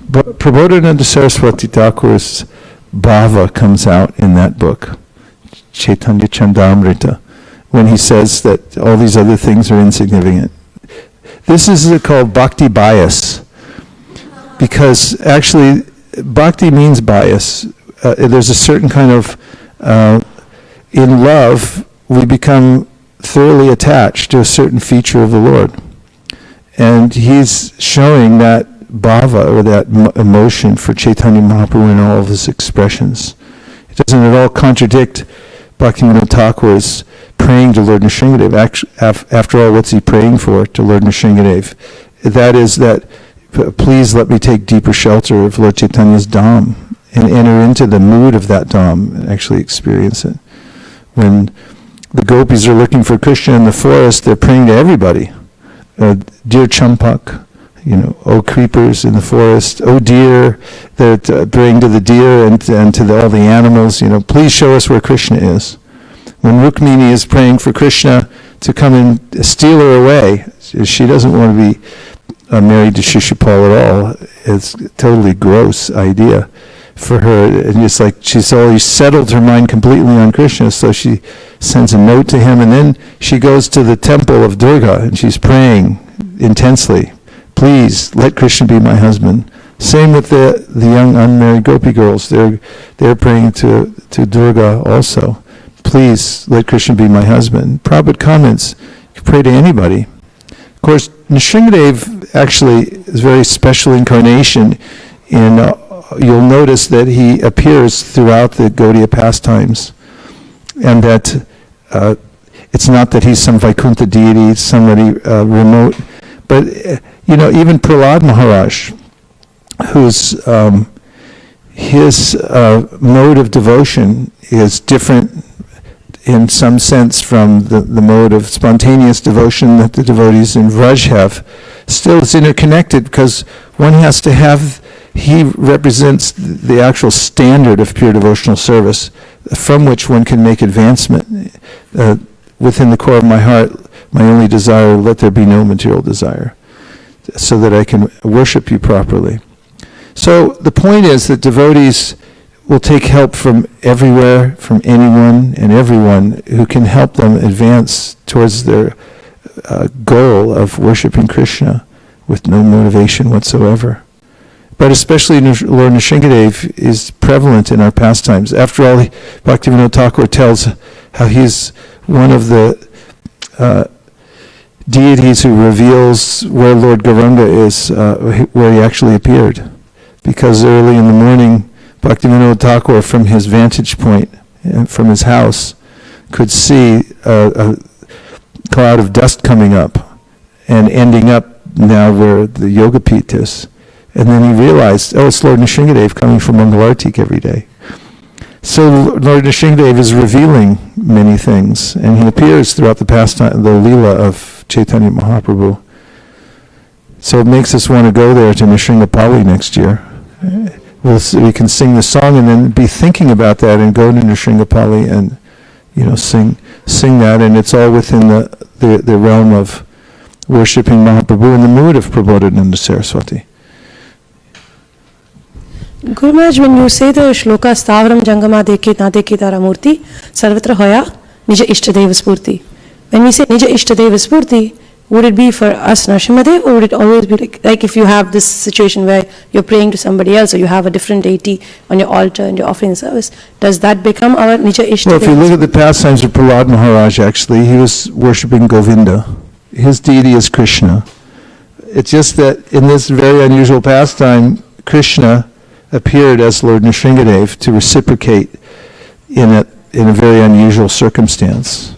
But Prabodhananda Saraswati Thakur's bhava comes out in that book, Chaitanya Chandamrita, when he says that all these other things are insignificant. This is called bhakti bias, because actually bhakti means bias. There's a certain kind of, in love, we become thoroughly attached to a certain feature of the Lord. And he's showing that bhava, or that emotion, for Chaitanya Mahaprabhu in all of his expressions. It doesn't at all contradict Bhaktivinoda Thakur's praying to Lord Nrsingadev. After all, what's he praying for to Lord Nrsingadev? That is that, please let me take deeper shelter of Lord Chaitanya's Dham and enter into the mood of that Dham and actually experience it. When the gopis are looking for Krishna in the forest, they're praying to everybody. Dear Champak, O creepers in the forest, O deer, they're praying to the deer and to all the animals, please show us where Krishna is. When Rukmini is praying for Krishna to come and steal her away, she doesn't want to be married to Shishupal at all. It's a totally gross idea for her. And it's like she's always settled her mind completely on Krishna, so she sends a note to him, and then she goes to the temple of Durga and she's praying intensely, please let Krishna be my husband. Same with the young unmarried gopi girls. They're praying to Durga also. Please let Krishna be my husband. Prabhupada comments, you pray to anybody. Of course, Nrsimhadev actually is a very special incarnation in, you'll notice that he appears throughout the Gaudiya pastimes, and that it's not that he's some Vaikuntha deity, somebody remote, but even Prahlad Maharaj, whose his mode of devotion is different in some sense from the mode of spontaneous devotion that the devotees in Vraj have, still is interconnected, because one has to have, he represents the actual standard of pure devotional service from which one can make advancement. Within the core of my heart, my only desire, let there be no material desire, so that I can worship you properly. So the point is that devotees will take help from everywhere, from anyone and everyone who can help them advance towards their goal of worshiping Krishna with no motivation whatsoever. But especially Lord Nrsimhadev is prevalent in our pastimes. After all, Bhaktivinoda Thakur tells how he's one of the deities who reveals where Lord Gauranga is, where he actually appeared. Because early in the morning, Bhaktivinoda Thakur, from his vantage point, from his house, could see a cloud of dust coming up and ending up now where the Yoga Pit is. And then he realized, it's Lord Nrsimhadev coming from Mangalartik every day. So Lord Nrsimhadev is revealing many things, and he appears throughout the pastime, the Leela of Chaitanya Mahaprabhu. So it makes us want to go there to Nrsimhapali next year. We can sing the song and then be thinking about that and go to Nrsimhapali and sing that, and it's all within the realm of worshipping Mahaprabhu in the mood of Prabodhananda Saraswati. Guru Maharaj, when you say the shloka Stavram Jangama Dekhe Na Dekhe Tara Murti Sarvatra Hoya Nija Ishtadeva Spurti. When we say Nija Ishtadeva Spurti, would it be for us Nrsimhadev, or would it always be like if you have this situation where you're praying to somebody else, or you have a different deity on your altar and you're offering service, does that become our Nija Ishtadeva? Well, if you look at the pastimes of Prahlad Maharaj, actually, he was worshipping Govinda. His deity is Krishna. It's just that in this very unusual pastime, Krishna appeared as Lord Nrsimhadev to reciprocate in a very unusual circumstance.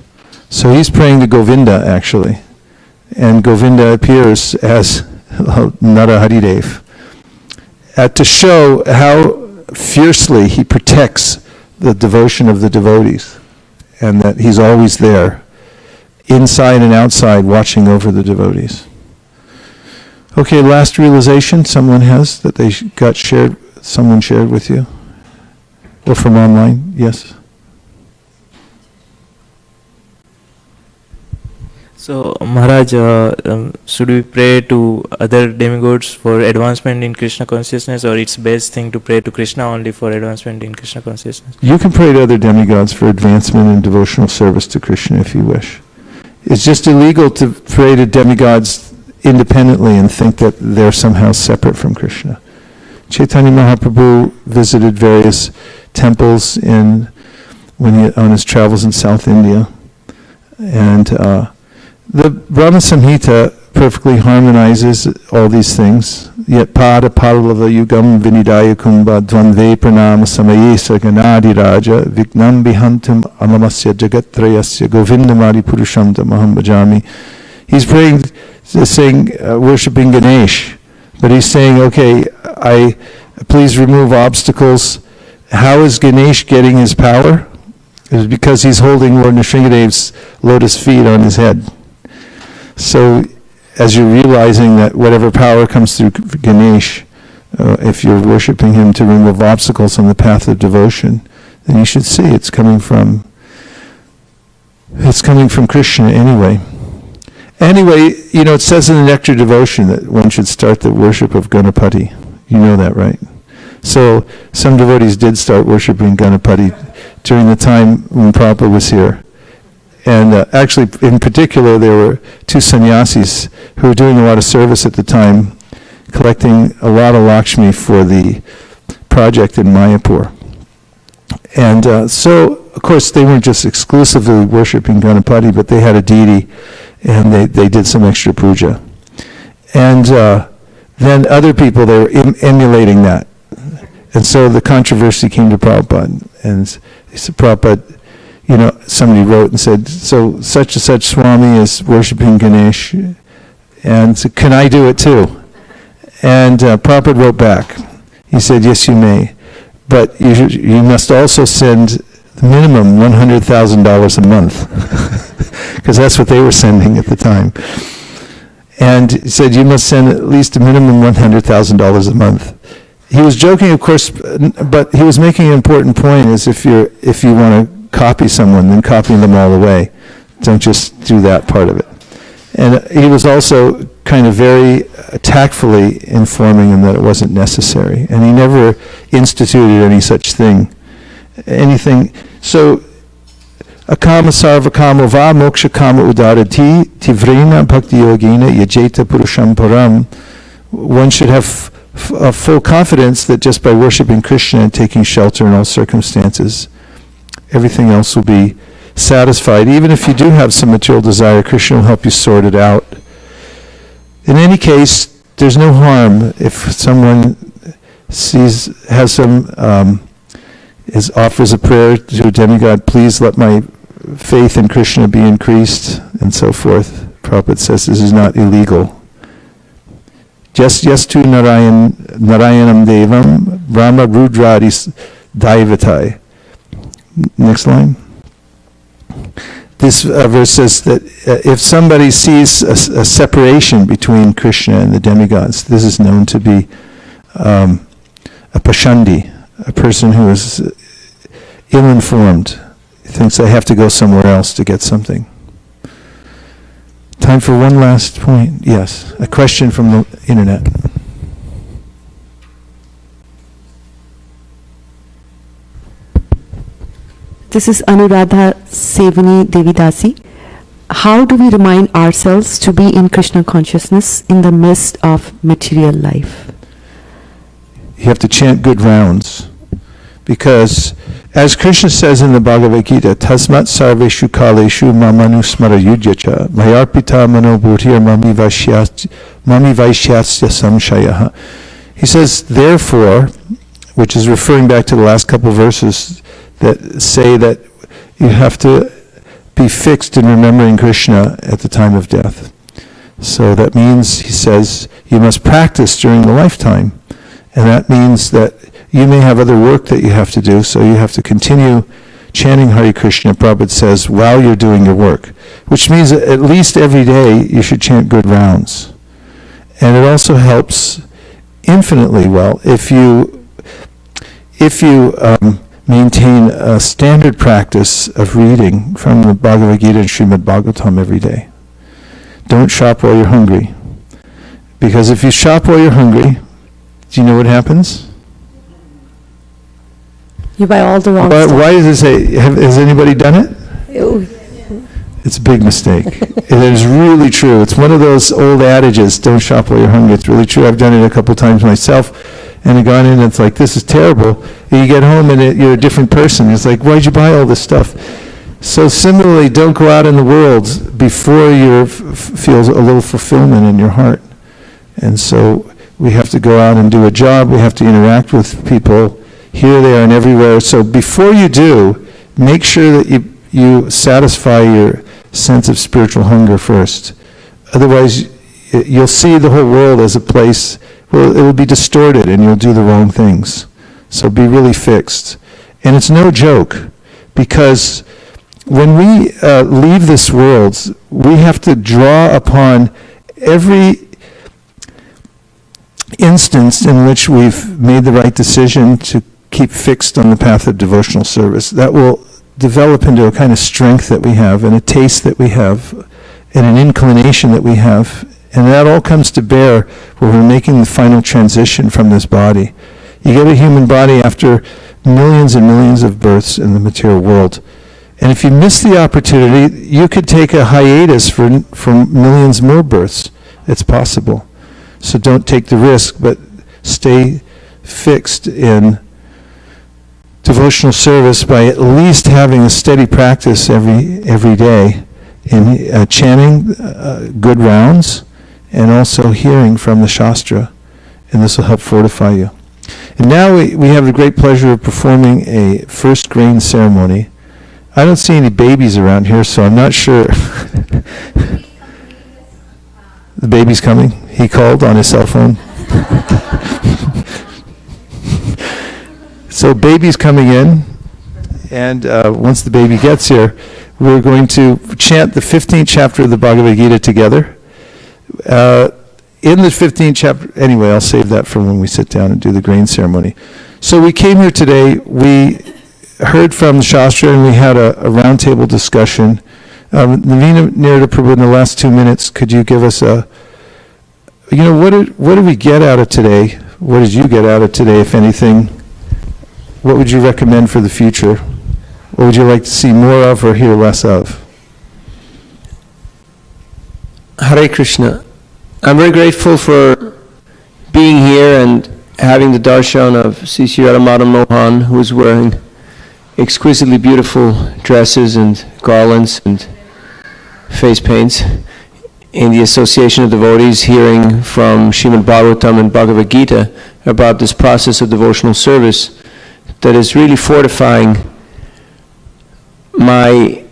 So he's praying to Govinda, actually. And Govinda appears as Naraharidev, to show how fiercely he protects the devotion of the devotees, and that he's always there, inside and outside, watching over the devotees. Okay, last realization someone has that they got shared, someone shared with you? Or from online? Yes? So, Maharaj, should we pray to other demigods for advancement in Krishna consciousness, or it's best thing to pray to Krishna only for advancement in Krishna consciousness? You can pray to other demigods for advancement in devotional service to Krishna if you wish. It's just illegal to pray to demigods independently and think that they're somehow separate from Krishna. Chaitanya Mahaprabhu visited various temples on his travels in South India, and the Brahma Samhita perfectly harmonizes all these things. Yet pada pallava yugam vinidaya kumbha dvandve pranama samayesa ganadi raja vignam bihantam amamasya jagatrayasya govindamari purusham tamaham bhajami. He's praying, saying, worshipping Ganesh, but he's saying, okay, please remove obstacles. How is Ganesh getting his power? It's because he's holding Lord Nrsimhadev's lotus feet on his head. So, as you're realizing that whatever power comes through Ganesh, if you're worshipping him to remove obstacles on the path of devotion, then you should see it's coming from Krishna anyway. Anyway, it says in the Nectar Devotion that one should start the worship of Ganapati. You know that, right? So some devotees did start worshipping Ganapati during the time when Prabhupada was here. And actually, in particular, there were two sannyasis who were doing a lot of service at the time, collecting a lot of Lakshmi for the project in Mayapur. And so, of course, they weren't just exclusively worshipping Ganapati, but they had a deity, and they did some extra puja. And then other people, they were emulating that. And so the controversy came to Prabhupada, and they said, Prabhupada, you know, somebody wrote and said, so such and such Swami is worshipping Ganesh, and said, can I do it too? And Prabhupada wrote back. He said, yes, you may, but you must also send the minimum $100,000 a month, because that's what they were sending at the time. And he said, you must send at least a minimum $100,000 a month. He was joking, of course, but he was making an important point, is if you want to copy someone, then copy them all the way. Don't just do that part of it. And he was also kind of very tactfully informing him that it wasn't necessary. And he never instituted any such thing. Anything. So, akama sarva kama va moksha kama udarati tivrena bhakti yogina yajeta purusham param. One should have a full confidence that just by worshiping Krishna and taking shelter in all circumstances, everything else will be satisfied. Even if you do have some material desire, Krishna will help you sort it out. In any case, there's no harm if someone offers a prayer to a demigod, please let my faith in Krishna be increased, and so forth. Prabhupada says this is not illegal. Yastu Narayanam Devam Brahma Rudradis Daivatai. Next line. This verse says that if somebody sees a separation between Krishna and the demigods, this is known to be a pashandi, a person who is ill-informed, thinks they have to go somewhere else to get something. Time for one last point. Yes, a question from the internet. This is Anuradha Sevani Devidasi. How do we remind ourselves to be in Krishna consciousness in the midst of material life? You have to chant good rounds. Because, as Krishna says in the Bhagavad Gita, Tasmat sarveshu kaleshu mamanusmara yudyacha mayarpita manobhutir mami vaishyasya samshayaha. He says, therefore, which is referring back to the last couple verses that say that you have to be fixed in remembering Krishna at the time of death. So that means, he says, you must practice during the lifetime. And that means that you may have other work that you have to do, so you have to continue chanting Hare Krishna, Prabhupada says, while you're doing your work. Which means that at least every day you should chant good rounds. And it also helps infinitely well if you maintain a standard practice of reading from the Bhagavad Gita and Srimad Bhagavatam every day. Don't shop while you're hungry. Because if you shop while you're hungry, do you know what happens? You buy all the wrong stuff. Why does it say, has anybody done it? It's a big mistake. It is really true. It's one of those old adages, don't shop while you're hungry. It's really true. I've done it a couple times myself, and I've gone in and it's like, this is terrible. And you get home and you're a different person. It's like, why'd you buy all this stuff? So similarly, don't go out in the world before you feel a little fulfillment in your heart. And so we have to go out and do a job. We have to interact with people here, there, and everywhere. So before you do, make sure that you satisfy your sense of spiritual hunger first. Otherwise, you'll see the whole world as a place, well, it will be distorted and you'll do the wrong things. So be really fixed. And it's no joke, because when we leave this world, we have to draw upon every instance in which we've made the right decision to keep fixed on the path of devotional service. That will develop into a kind of strength that we have, and a taste that we have, and an inclination that we have. And that all comes to bear when we're making the final transition from this body. You get a human body after millions and millions of births in the material world. And if you miss the opportunity, you could take a hiatus for millions more births. It's possible. So don't take the risk, but stay fixed in devotional service by at least having a steady practice every day in chanting good rounds and also hearing from the Shastra. And this will help fortify you. And now we have the great pleasure of performing a first grain ceremony. I don't see any babies around here, so I'm not sure. The baby's coming? He called on his cell phone? So baby's coming in, and once the baby gets here, we're going to chant the 15th chapter of the Bhagavad Gita together. In the 15th chapter, anyway, I'll save that for when we sit down and do the grain ceremony. So we came here today, we heard from the Shastra, and we had a roundtable discussion. Navina Nirada Prabhu, in the last 2 minutes, could you give us what did we get out of today? What did you get out of today, if anything? What would you recommend for the future? What would you like to see more of or hear less of? Hare Krishna. I'm very grateful for being here and having the darshan of Sri Sri Radha Madam Mohan, who is wearing exquisitely beautiful dresses and garlands and face paints, in the association of devotees, hearing from Srimad Bhagavatam and Bhagavad Gita about this process of devotional service that is really fortifying my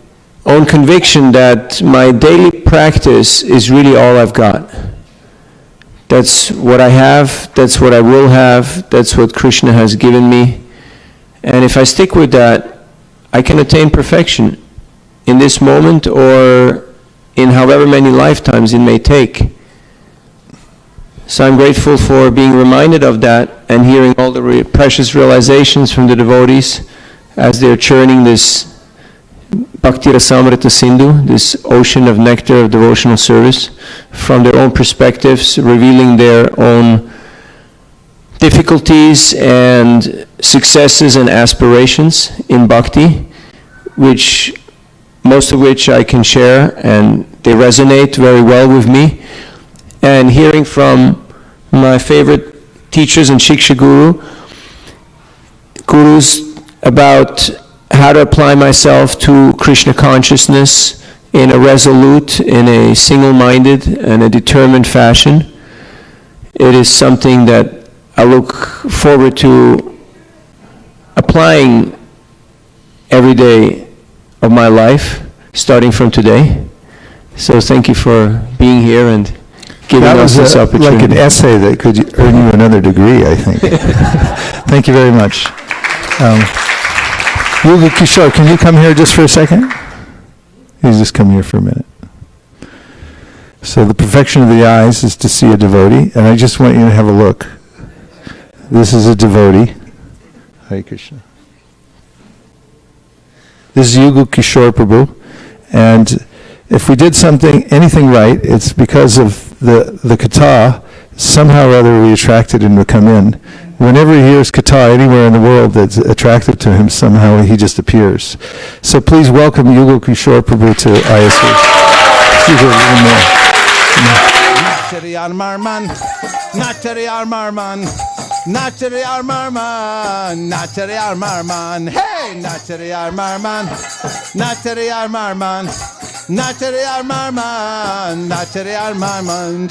own conviction that my daily practice is really all I've got. That's what I have, that's what I will have, that's what Krishna has given me. And if I stick with that, I can attain perfection in this moment or in however many lifetimes it may take. So I'm grateful for being reminded of that and hearing all the precious realizations from the devotees as they're churning this Bhakti Rasamrita Sindhu, this ocean of nectar of devotional service, from their own perspectives, revealing their own difficulties and successes and aspirations in bhakti, most of which I can share, and they resonate very well with me. And hearing from my favorite teachers and Shiksha gurus about how to apply myself to Krishna consciousness in a resolute, in a single-minded, and a determined fashion. It is something that I look forward to applying every day of my life, starting from today. So thank you for being here and giving us this opportunity. Like an essay that could earn you another degree, I think. Thank you very much. Yuga Kishore, can you come here just for a second? You just come here for a minute. So the perfection of the eyes is to see a devotee, and I just want you to have a look. This is a devotee. Hare Krishna. This is Yuga Kishore Prabhu, and if we did anything right, it's because of the kata. Somehow or other we attracted him to come in. Whenever he hears kata anywhere in the world that's attractive to him, somehow he just appears. So please welcome Yuga Kishore Prabhu to ISV. Nachari Armarman, Nachari Armarman, Nachari Armarman, Nachari Armarman, hey, Nachari Armarman, Nachari Armarman, Nachari Armarman, Nachari Armarman.